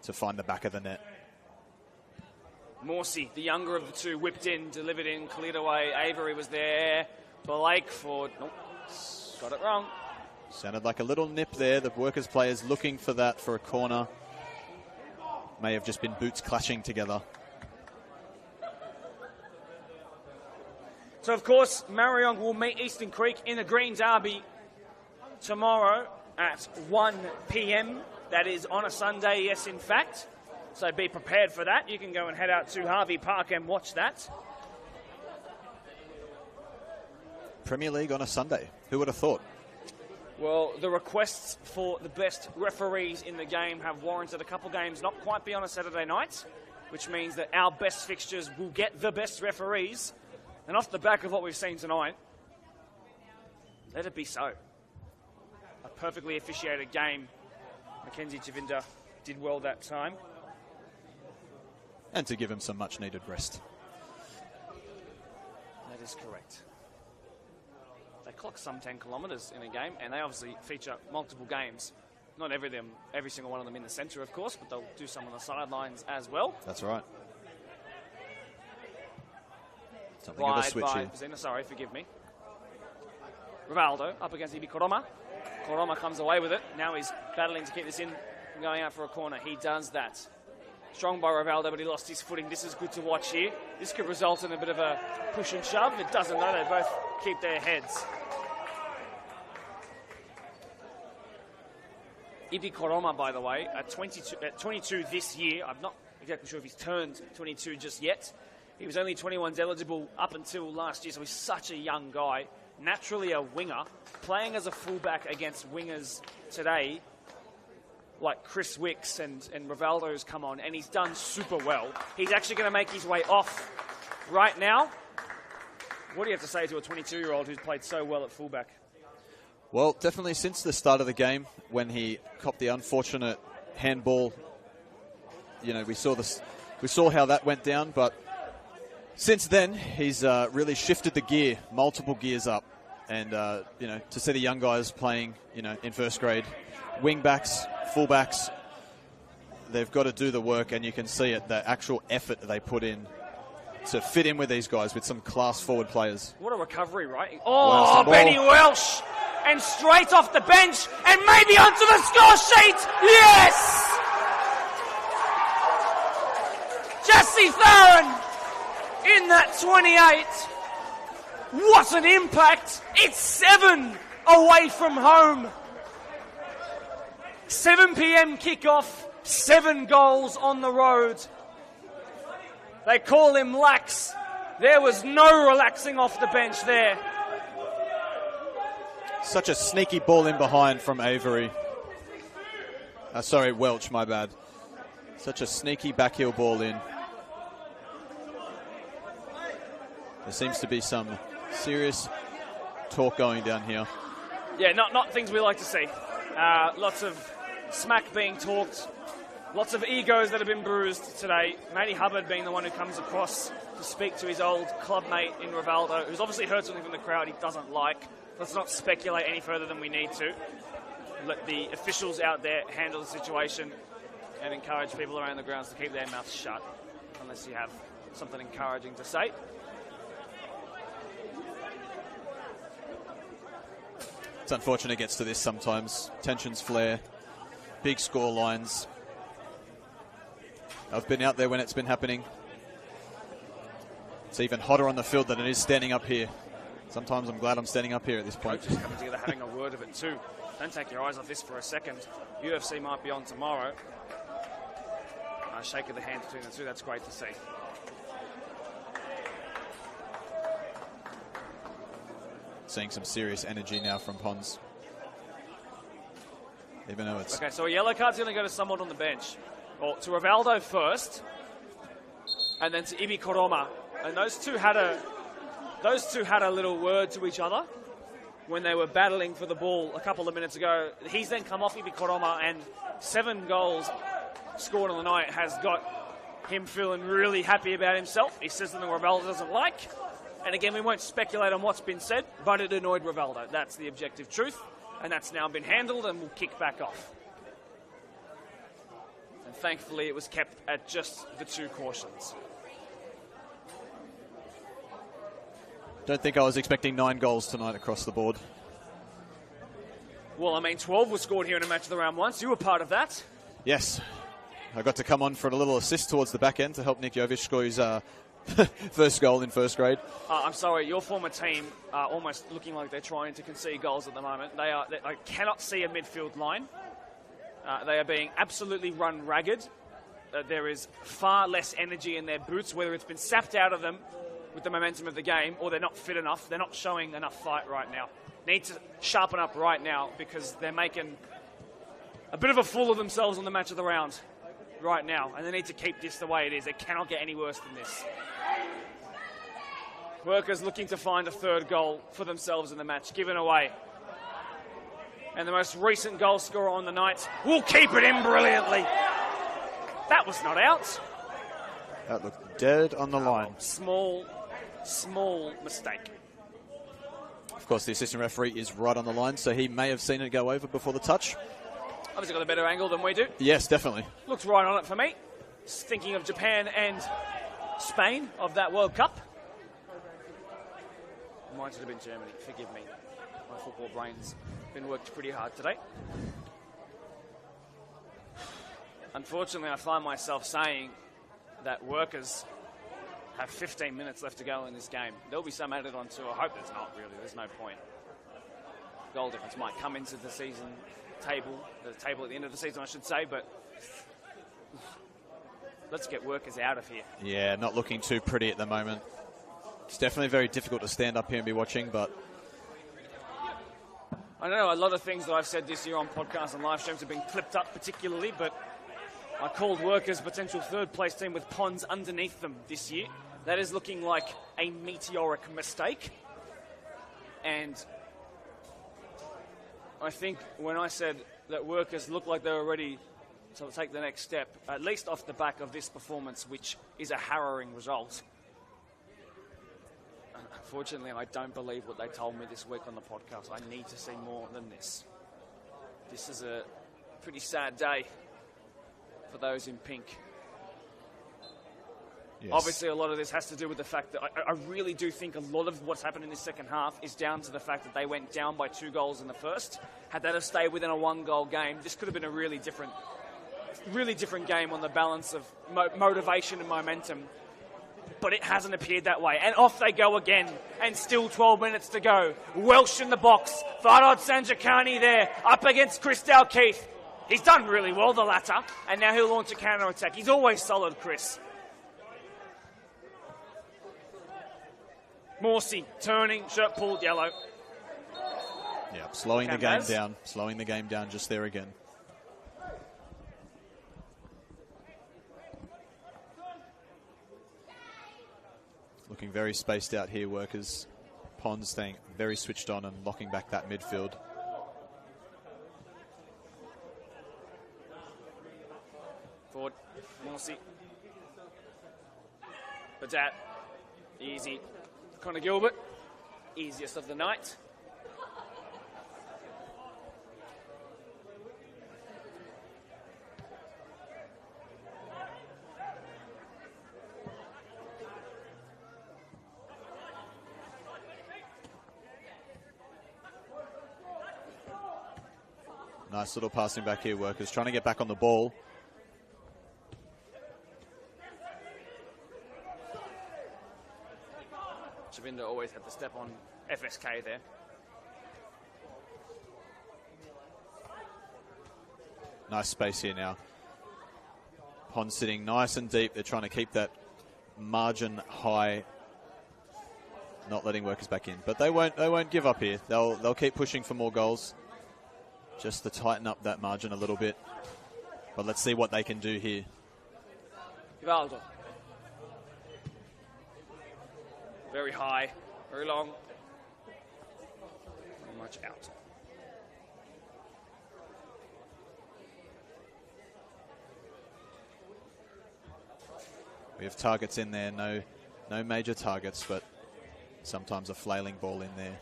to find the back of the net. Morsey, the younger of the 2, whipped in, delivered in, cleared away. Avery was there. Blakeford, nope, got it wrong. Sounded like a little nip there. The Workers players looking for that for a corner. May have just been boots clashing together. So, of course, Marion will meet Eastern Creek in the Green Derby tomorrow at 1 p.m. That is on a Sunday, yes, in fact. So be prepared for that. You can go and head out to Harvey Park and watch that. Premier League on a Sunday. Who would have thought? Well, the requests for the best referees in the game have warranted a couple games not quite be on a Saturday night, which means that our best fixtures will get the best referees. And off the back of what we've seen tonight, let it be so. A perfectly officiated game. Mackenzie Chavinda did well that time. And to give him some much-needed rest. That is correct. They clock some 10 kilometres in a game, and they obviously feature multiple games. Not every single one of them in the centre, of course, but they'll do some on the sidelines as well. That's right. Something Wide of a switch by here. Pazina, sorry, forgive me. Rivaldo up against Ibi Koroma. Koroma comes away with it. Now he's battling to keep this in and going out for a corner. He does that. Strong by Rivaldo, but he lost his footing. This is good to watch here. This could result in a bit of a push and shove. It doesn't, though. They both keep their heads. Ibi Koroma, by the way, at 22 this year. I'm not exactly sure if he's turned 22 just yet. He was only 21s eligible up until last year, so he's such a young guy. Naturally a winger. Playing as a fullback against wingers today, like Chris Wicks and Rivaldo's come on, and he's done super well. He's actually going to make his way off right now. What do you have to say to a 22-year-old who's played so well at fullback? Well, definitely since the start of the game, when he copped the unfortunate handball, we saw how that went down, but since then, he's really shifted the gear, multiple gears up. And, to see the young guys playing, in first grade, wing-backs, full-backs, they've got to do the work, and you can see it, the actual effort they put in to fit in with these guys with some class-forward players. What a recovery, right? Oh, Benny Welsh! And straight off the bench, and maybe onto the score sheet! Yes! Jesse Farron! In that 28, what an impact! It's 7 away from home. 7 p.m. kickoff, 7 goals on the road. They call him lax. There was no relaxing off the bench there. Such a sneaky ball in behind from Avery. Welch, my bad. Such a sneaky backheel ball in. There seems to be some serious talk going down here. Yeah, not things we like to see. Lots of smack being talked. Lots of egos that have been bruised today. Matty Hubbard being the one who comes across to speak to his old clubmate in Rivaldo, who's obviously heard something from the crowd he doesn't like. Let's not speculate any further than we need to. let the officials out there handle the situation and encourage people around the grounds to keep their mouths shut, unless you have something encouraging to say. It's unfortunate it gets to this sometimes. Tensions flare, big score lines. I've been out there when it's been happening. It's even hotter on the field than it is standing up here. Sometimes I'm glad I'm standing up here at this point. Coaches coming together, having a word of it too. Don't take your eyes off this for a second. UFC might be on tomorrow. Shake of the hand between the two, that's great to see. Seeing some serious energy now from Pons. Even though it's... Okay, so a yellow card's going to go to someone on the bench. Or to Rivaldo first, and then to Ibi Koroma. And those two had a little word to each other when they were battling for the ball a couple of minutes ago. He's then come off Ibi Koroma, and 7 goals scored on the night has got him feeling really happy about himself. He says something Rivaldo doesn't like. And again, we won't speculate on what's been said, but it annoyed Rivaldo. That's the objective truth, and that's now been handled and will kick back off. And thankfully, it was kept at just the 2 cautions. Don't think I was expecting 9 goals tonight across the board. Well, I mean, 12 was scored here in a match of the round once. You were part of that. Yes. I got to come on for a little assist towards the back end to help Nick Jovic score his first goal in first grade. I'm sorry, your former team are almost looking like they're trying to concede goals at the moment. I cannot see a midfield line. They are being absolutely run ragged. There is far less energy in their boots, whether it's been sapped out of them with the momentum of the game or they're not fit enough. They're not showing enough fight right now. Need to sharpen up right now because they're making a bit of a fool of themselves on the match of the round right now, and they need to keep this the way it is. It cannot get any worse than this. Workers looking to find a 3rd goal for themselves in the match, given away. And the most recent goal scorer on the night will keep it in brilliantly. That was not out. That looked dead on the line. Small mistake. Of course, the assistant referee is right on the line, so he may have seen it go over before the touch. Obviously got a better angle than we do. Yes, definitely. Looks right on it for me. Just thinking of Japan and Spain of that World Cup. Mine should have been Germany. Forgive me. My football brain's been worked pretty hard today. Unfortunately, I find myself saying that Workers have 15 minutes left to go in this game. There'll be some added on too. I hope there's not, really. There's no point. Goal difference might come into the season table at the end of the season, I should say, but let's get Workers out of here. Yeah, not looking too pretty at the moment. It's definitely very difficult to stand up here and be watching, but... I know a lot of things that I've said this year on podcasts and live streams have been clipped up particularly, but I called Workers potential 3rd place team with Pons underneath them this year. That is looking like a meteoric mistake. And I think when I said that Workers looked like they were ready to take the next step, at least off the back of this performance, which is a harrowing result, unfortunately, I don't believe what they told me this week on the podcast. I need to see more than this. This is a pretty sad day for those in pink. Yes. Obviously, a lot of this has to do with the fact that I really do think a lot of what's happened in this second half is down to the fact that they went down by 2 goals in the first. Had that have stayed within a 1-goal game, this could have been a really different game on the balance of motivation and momentum. But it hasn't appeared that way. And off they go again. And still 12 minutes to go. Welsh in the box. Farhad Sanjakani there. Up against Chris Dalkeith. He's done really well, the latter. And now he'll launch a counter-attack. He's always solid, Chris. Morsey turning, shirt pulled, yellow. Yeah, slowing the game down. Slowing the game down just there again. Looking very spaced out here, Workers. Pons staying very switched on and locking back that midfield. Forward, Morsey. Badat, easy. Connor Gilbert, easiest of the night. Nice little passing back here, Workers trying to get back on the ball. Chavinda always had to step on FSK there. Nice space here now. Pond sitting nice and deep. They're trying to keep that margin high, not letting Workers back in. But they won't give up here. They'll keep pushing for more goals, just to tighten up that margin a little bit. But let's see what they can do here. Rivaldo. Very high, very long. Very much out. We have targets in there, no major targets, but sometimes a flailing ball in there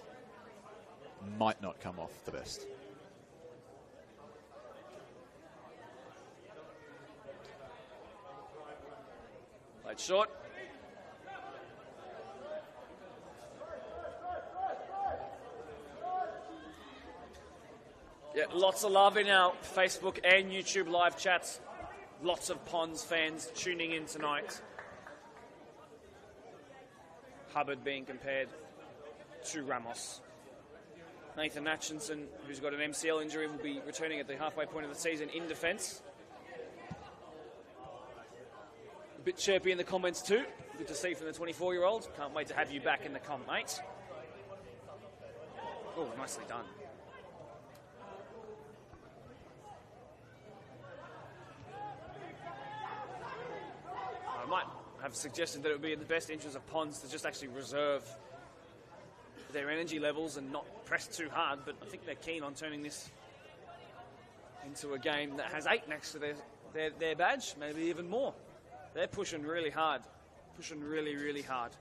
might not come off the best. Played short. Yeah, lots of love in our Facebook and YouTube live chats. Lots of Ponds fans tuning in tonight. Hubbard being compared to Ramos. Nathan Atchinson, who's got an MCL injury, will be returning at the halfway point of the season in defence. A bit chirpy in the comments too. Good to see from the 24-year-old. Can't wait to have you back in the comp, mate. Oh, nicely done. I might have suggested that it would be in the best interest of Ponds to just actually reserve their energy levels and not press too hard, but I think they're keen on turning this into a game that has 8 next to their badge, maybe even more. They're pushing really hard, pushing really, really hard.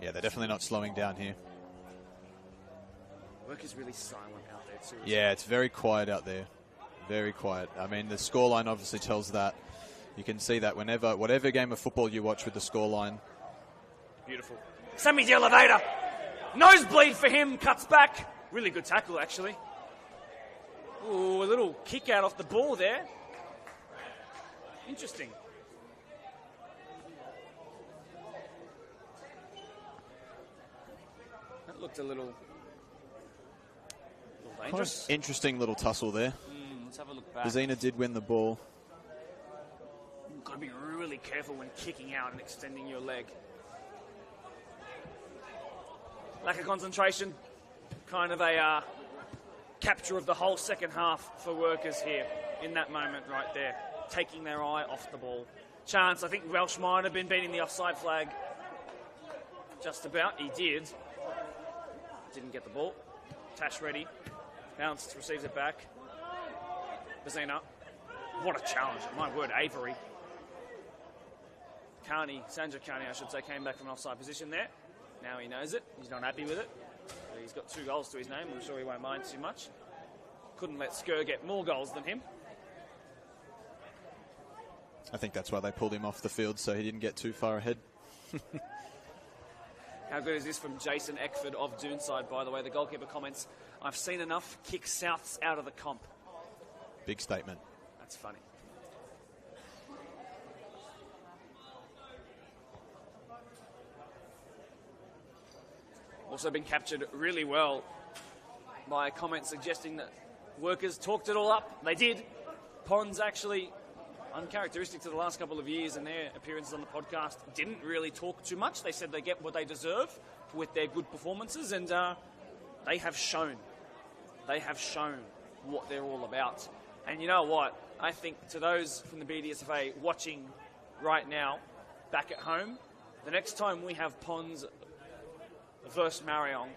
Yeah, they're definitely not slowing down here. Work is really silent out there too. Yeah, it's very quiet out there. Very quiet. I mean, the scoreline obviously tells that. You can see that whatever game of football you watch with the scoreline. Beautiful. Sammy the Elevator. Nosebleed for him, cuts back. Really good tackle, actually. Ooh, a little kick out off the ball there. Interesting. That looked a little dangerous. Interesting little tussle there. Let's have a look back. Bazina did win the ball. You've got to be really careful when kicking out and extending your leg. Lack of concentration. Kind of a capture of the whole second half for Workers here in that moment right there. Taking their eye off the ball. Chance, I think Welsh might have been beating the offside flag. Just about. He did. Didn't get the ball. Tash ready. Bounced, receives it back. Bazina. What a challenge. My word, Avery. Sandra Carney, I should say, came back from an offside position there. Now he knows it. He's not happy with it. But he's got 2 goals to his name. I'm sure he won't mind too much. Couldn't let Skur get more goals than him. I think that's why they pulled him off the field, so he didn't get too far ahead. How good is this from Jason Eckford of Doonside, by the way? The goalkeeper comments, I've seen enough kick Souths out of the comp. Big statement. That's funny. Also been captured really well by a comment suggesting that Workers talked it all up. They did. Ponds actually, uncharacteristic to the last couple of years and their appearances on the podcast, didn't really talk too much. They said they get what they deserve with their good performances, and they have shown. They have shown what they're all about. And you know what? I think to those from the BDSFA watching right now, back at home, the next time we have Ponds versus Marion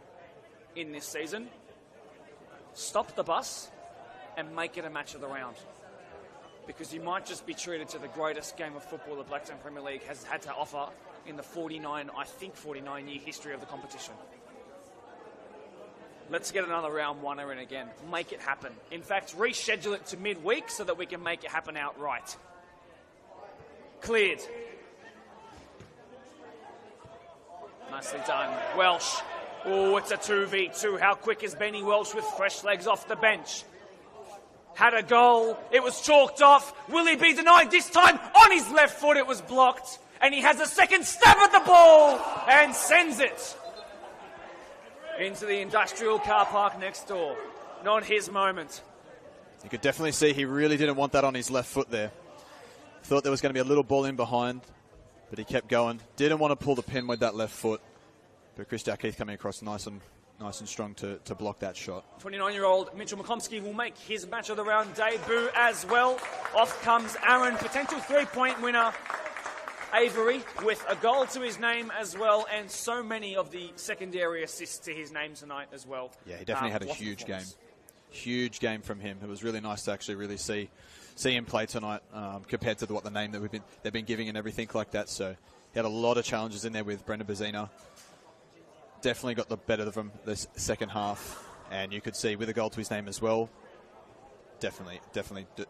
in this season, stop the bus and make it a match of the round. Because you might just be treated to the greatest game of football the Blacktown Premier League has had to offer in the 49-year history of the competition. Let's get another round oneer in again. Make it happen. In fact, reschedule it to midweek so that we can make it happen outright. Cleared. Nicely done. Welsh Oh, it's a 2v2. How quick is Benny Welsh with fresh legs off the bench? Had a goal. It was chalked off. Will he be denied this time? On his left foot, it was blocked. And he has a second stab at the ball and sends it into the industrial car park next door. Not his moment. You could definitely see he really didn't want that on his left foot there. Thought there was going to be a little ball in behind, but he kept going. Didn't want to pull the pin with that left foot. But Chris Dalkeith coming across nice and strong to block that shot. 29-year-old Mitchell McComsky will make his match of the round debut as well. Off comes Aaron, potential three-point winner. Avery with a goal to his name as well, and so many of the secondary assists to his name tonight as well. Yeah, he definitely had a huge game. Huge game from him. It was really nice to actually really see him play tonight compared to what the name that they've been giving and everything like that. So he had a lot of challenges in there with Brendan Bazina. Definitely got the better of him this second half, and you could see with a goal to his name as well. Definitely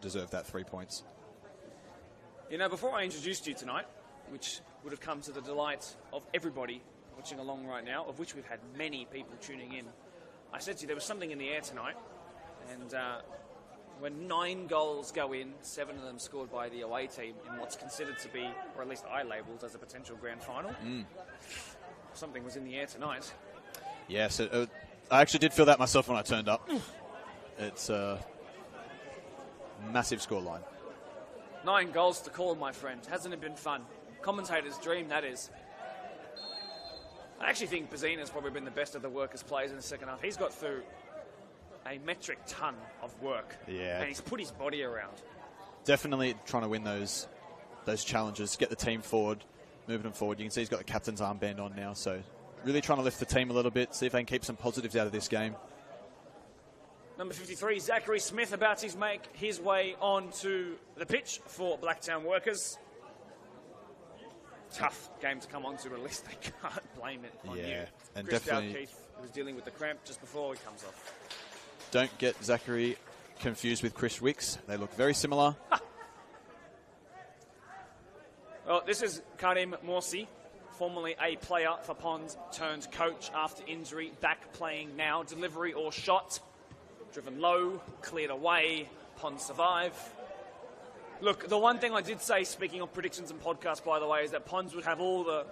deserved that 3 points. You know, before I introduced you tonight, which would have come to the delight of everybody watching along right now, of which we've had many people tuning in, I said to you there was something in the air tonight, and when 9 goals go in, 7 of them scored by the away team in what's considered to be, or at least I labelled as a potential grand final. Something was in the air tonight. Yes, I actually did feel that myself when I turned up. It's a massive scoreline. 9 goals to call, my friend. Hasn't it been fun? Commentator's dream, that is. I actually think Bazina's probably been the best of the workers' players in the second half. He's got through a metric ton of work. Yeah. And he's put his body around. Definitely trying to win those challenges, get the team forward, moving them forward. You can see he's got the captain's armband on now, so really trying to lift the team a little bit, see if they can keep some positives out of this game. Number 53, Zachary Smith, about to make his way onto the pitch for Blacktown Workers. Tough game to come onto, but at least they can't blame it on you. And Chris definitely Dalkeith was dealing with the cramp just before he comes off. Don't get Zachary confused with Chris Wicks. They look very similar. Well, this is Karim Morsi, formerly a player for Ponds, turned coach after injury, back playing now. Delivery or shot, driven low, cleared away, Ponds survive. Look, the one thing I did say, speaking of predictions and podcasts, by the way, is that Ponds would have all the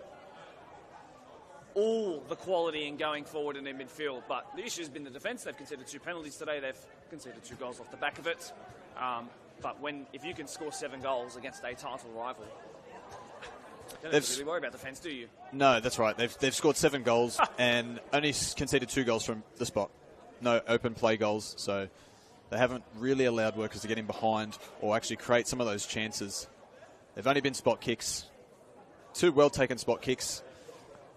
quality in going forward in their midfield. But the issue has been the defence. They've conceded 2 penalties today. They've conceded 2 goals off the back of it. But if you can score 7 goals against a title rival, you don't have to really worry about defence, do you? No, that's right. They've scored 7 goals and only conceded 2 goals from the spot. No open play goals, so they haven't really allowed Workers to get in behind or actually create some of those chances. They've only been spot kicks. 2 well-taken spot kicks.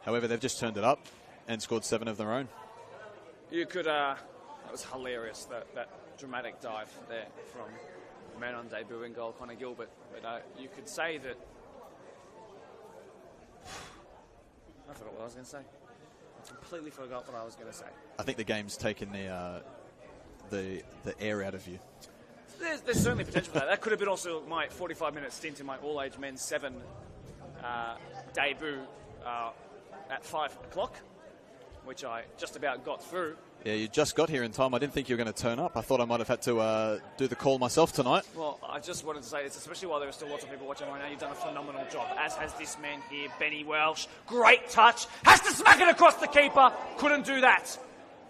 However, they've just turned it up and scored 7 of their own. You could, that was hilarious, that dramatic dive there from the man on debut in goal, Connor Gilbert. But you could say that... I forgot what I was going to say. I completely forgot what I was going to say. I think the game's taken the air out of you. There's certainly potential for that. That could have been also my 45-minute stint in my all-age men's 7 debut at 5 o'clock, which I just about got through. Yeah, you just got here in time. I didn't think you were going to turn up. I thought I might have had to do the call myself tonight. Well, I just wanted to say this, especially while there are still lots of people watching right now. You've done a phenomenal job, as has this man here, Benny Welsh. Great touch. Has to smack it across the keeper. Couldn't do that.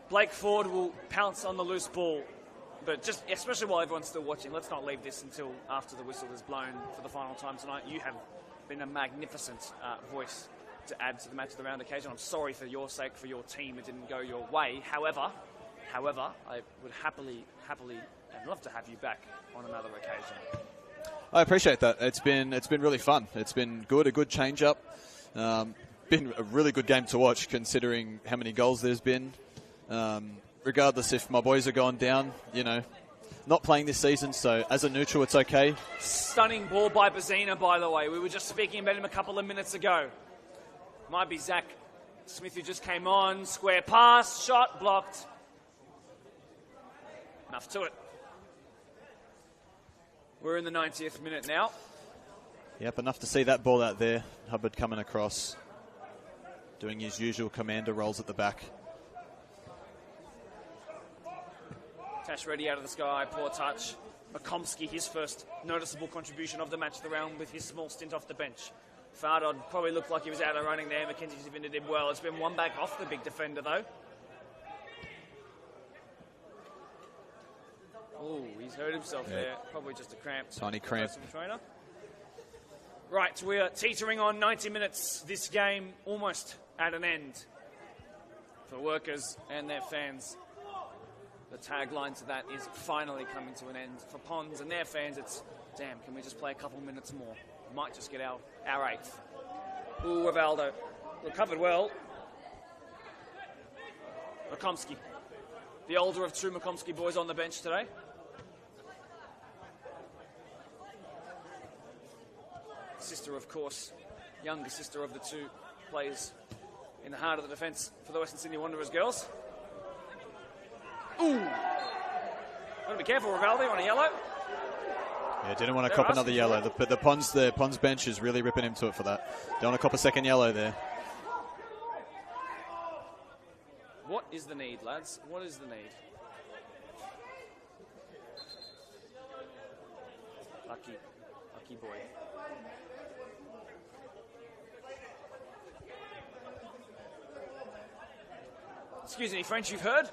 Blake Ford will pounce on the loose ball. But just, especially while everyone's still watching, let's not leave this until after the whistle is blown for the final time tonight. You have been a magnificent voice to add to the match of the round occasion. I'm sorry for your sake, for your team, it didn't go your way. However, I would happily and love to have you back on another occasion. I appreciate that. It's been really fun. It's been good, a good change up. Been a really good game to watch considering how many goals there's been. Regardless if my boys are gone down, not playing this season, so as a neutral, it's okay. Stunning ball by Bazina, by the way. We were just speaking about him a couple of minutes ago. Might be Zach Smith who just came on. Square pass, shot, blocked. Enough to it. We're in the 90th minute now. Yep, enough to see that ball out there. Hubbard coming across, doing his usual commander rolls at the back. Cash ready out of the sky, poor touch. Makomsky, his first noticeable contribution of the match of the round with his small stint off the bench. Fardod probably looked like he was out of running there. Mackenzie's defender did well. It's been one back off the big defender, though. Oh, he's hurt himself there. Probably just a cramp. Tiny cramp. Trainer. Right, we are teetering on 90 minutes. This game almost at an end for workers and their fans. The tagline to that is finally coming to an end. For Ponds and their fans, it's, damn, can we just play a couple minutes more? Might just get our 8th. Ooh, Rivaldo. Recovered well. Makomsky. The older of 2 Makomsky boys on the bench today. Sister, of course, younger sister of the 2 players in the heart of the defence for the Western Sydney Wanderers girls. Ooh! Got to be careful, Rivaldi, on a yellow. Yeah, didn't want to cop another yellow. But the Ponds bench is really ripping him to it for that. Don't want to cop a second yellow there. What is the need, lads? What is the need? Lucky boy. Excuse me, French, you've heard?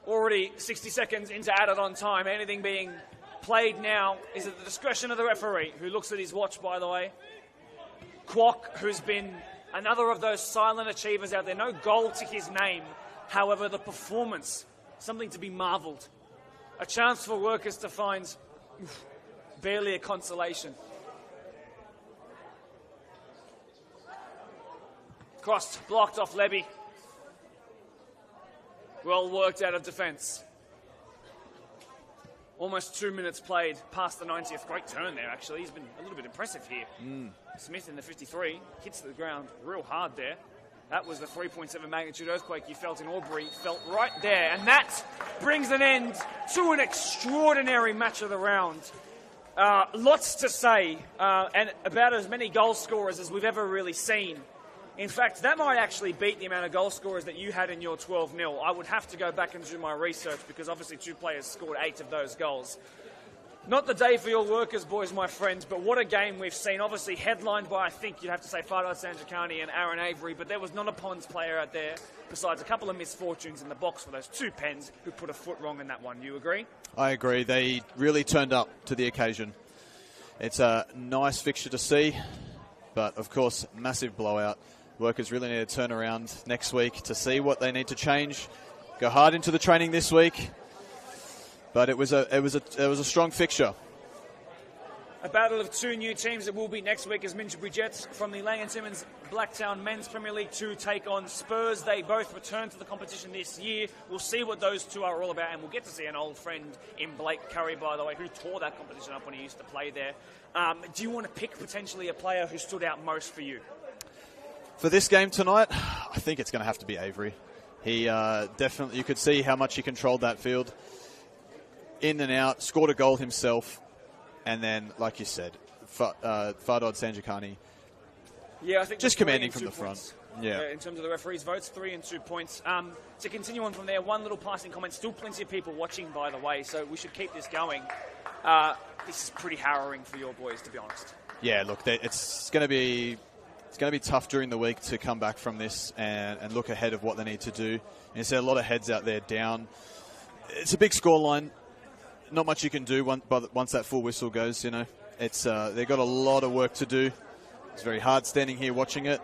Already 60 seconds into added on time. Anything being played now is at the discretion of the referee, who looks at his watch, by the way. Kwok, who's been another of those silent achievers out there. No goal to his name. However, the performance, something to be marvelled. A chance for workers to find barely a consolation. Crossed, blocked off Levy. Well worked out of defence. Almost 2 minutes played past the 90th. Great turn there, actually. He's been a little bit impressive here. Smith in the 53 hits the ground real hard there. That was the 3.7 magnitude earthquake you felt in Albury. Felt right there. And that brings an end to an extraordinary match of the round. Lots to say, and about as many goal scorers as we've ever really seen. In fact, that might actually beat the amount of goal scorers that you had in your 12-0. I would have to go back and do my research because obviously 2 players scored 8 of those goals. Not the day for your workers, boys, my friends, but what a game we've seen. Obviously headlined by, I think you'd have to say, Fardod Sanjikani and Aaron Avery, but there was not a Ponds player out there besides a couple of misfortunes in the box for those 2 pens who put a foot wrong in that one. You agree? I agree. They really turned up to the occasion. It's a nice fixture to see, but of course, massive blowout. Workers really need to turn around next week to see what they need to change. Go hard into the training this week, but it was a strong fixture. A battle of 2 new teams that will be next week as Minchbury Jets from the Laing Simmons Blacktown Men's Premier League 2 take on Spurs. They both return to the competition this year. We'll see what those 2 are all about, and we'll get to see an old friend in Blake Curry, by the way, who tore that competition up when he used to play there. Do you want to pick potentially a player who stood out most for you? For this game tonight, I think it's going to have to be Avery. He definitely, you could see how much he controlled that field. In and out, scored a goal himself, and then, like you said, Fardod Sanjikani. Yeah, I think just commanding from the front. Yeah. In terms of the referees' votes, 3 and 2 points. To continue on from there, one little passing comment. Still plenty of people watching, by the way, so we should keep this going. This is pretty harrowing for your boys, to be honest. Yeah, look, it's going to be tough during the week to come back from this and look ahead of what they need to do. And there's a lot of heads out there down. It's a big scoreline. Not much you can do once that full whistle goes. You know, it's they've got a lot of work to do. It's very hard standing here watching it,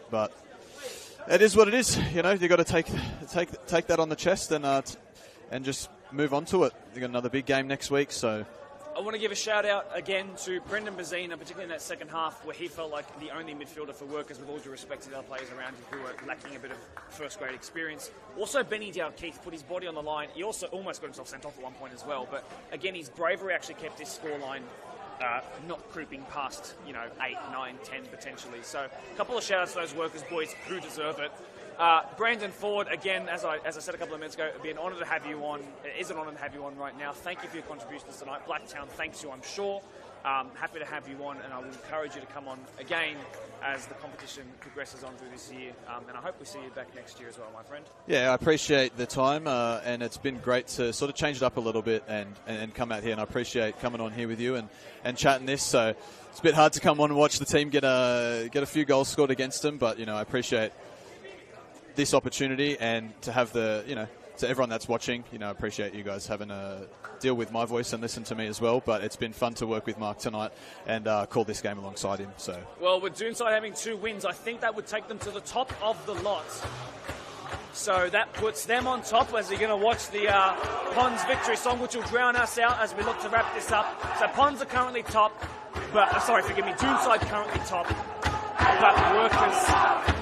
but it is what it is. You know, you've got to take that on the chest and just move on to it. They've got another big game next week, so. I want to give a shout out again to Brendan Bazina, particularly in that second half where he felt like the only midfielder for workers, with all due respect to the other players around him who were lacking a bit of first grade experience. Also, Benny Dowd-Keith put his body on the line. He also almost got himself sent off at one point as well. But again, his bravery actually kept his scoreline not creeping past, 8, 9, 10 potentially. So a couple of shout outs to those workers boys who deserve it. Brandon Ford, again, as I said a couple of minutes ago, it'd be an honour to have you on. It is an honour to have you on right now. Thank you for your contributions tonight. Blacktown thanks you, I'm sure. Happy to have you on, and I will encourage you to come on again as the competition progresses on through this year. And I hope we see you back next year as well, my friend. Yeah, I appreciate the time, and it's been great to sort of change it up a little bit and come out here. And I appreciate coming on here with you and chatting this. So it's a bit hard to come on and watch the team get a few goals scored against them, but I appreciate this opportunity, and to have to everyone that's watching, I appreciate you guys having a deal with my voice and listen to me as well. But it's been fun to work with Mark tonight and call this game alongside him. So, well, with Doonside having 2 wins, I think that would take them to the top of the lot. So that puts them on top as you're going to watch the Ponds victory song, which will drown us out as we look to wrap this up. So Ponds are currently top, but Doonside currently top, but Workers.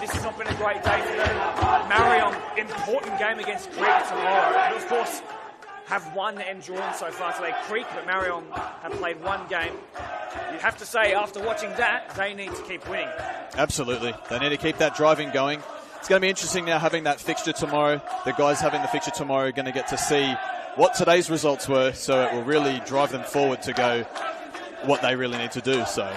This has not been a great day for them. Marion, important game against Creek tomorrow. Who, of course, have won and drawn so far today. Creek, but Marion have played 1 game. You have to say, after watching that, they need to keep winning. Absolutely. They need to keep that driving going. It's going to be interesting now having that fixture tomorrow. The guys having the fixture tomorrow are going to get to see what today's results were, so it will really drive them forward to go what they really need to do. So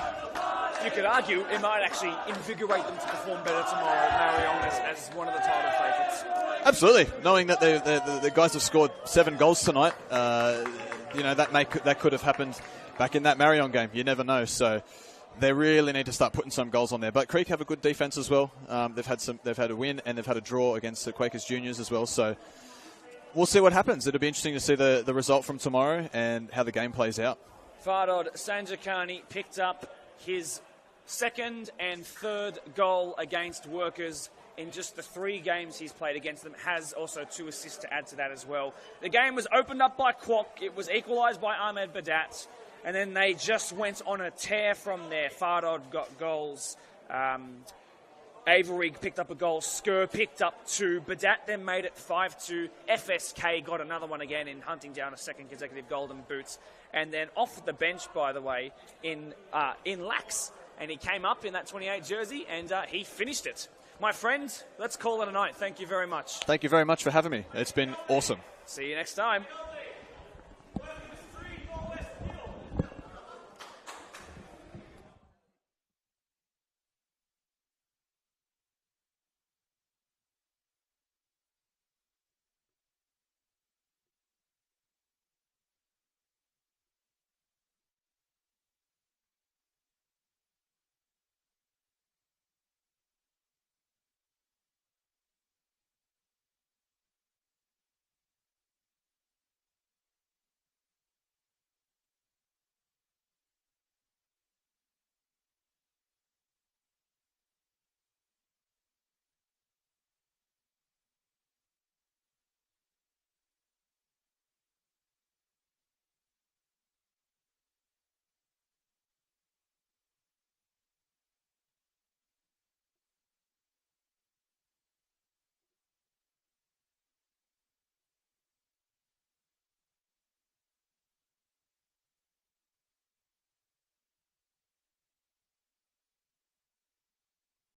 you could argue it might actually invigorate them to perform better tomorrow, Marion, as one of the title favourites. Absolutely. Knowing that the guys have scored 7 goals tonight, that could have happened back in that Marion game. You never know. So they really need to start putting some goals on there. But Creek have a good defence as well. They've had a win, and they've had a draw against the Quakers Juniors as well. So we'll see what happens. It'll be interesting to see the result from tomorrow and how the game plays out. Fardod Sanjakani picked up his 2nd and 3rd goal against Workers in just the 3 games he's played against them. Has also 2 assists to add to that as well. The game was opened up by Kwok. It was equalised by Ahmed Badat. And then they just went on a tear from there. Fardod got goals. Avery picked up a goal. Skur picked up 2. Badat then made it 5-2. FSK got another one again in hunting down a 2nd consecutive golden boots. And then off the bench, by the way, in Lax. And he came up in that 28 jersey, and he finished it. My friend, let's call it a night. Thank you very much. Thank you very much for having me. It's been awesome. See you next time.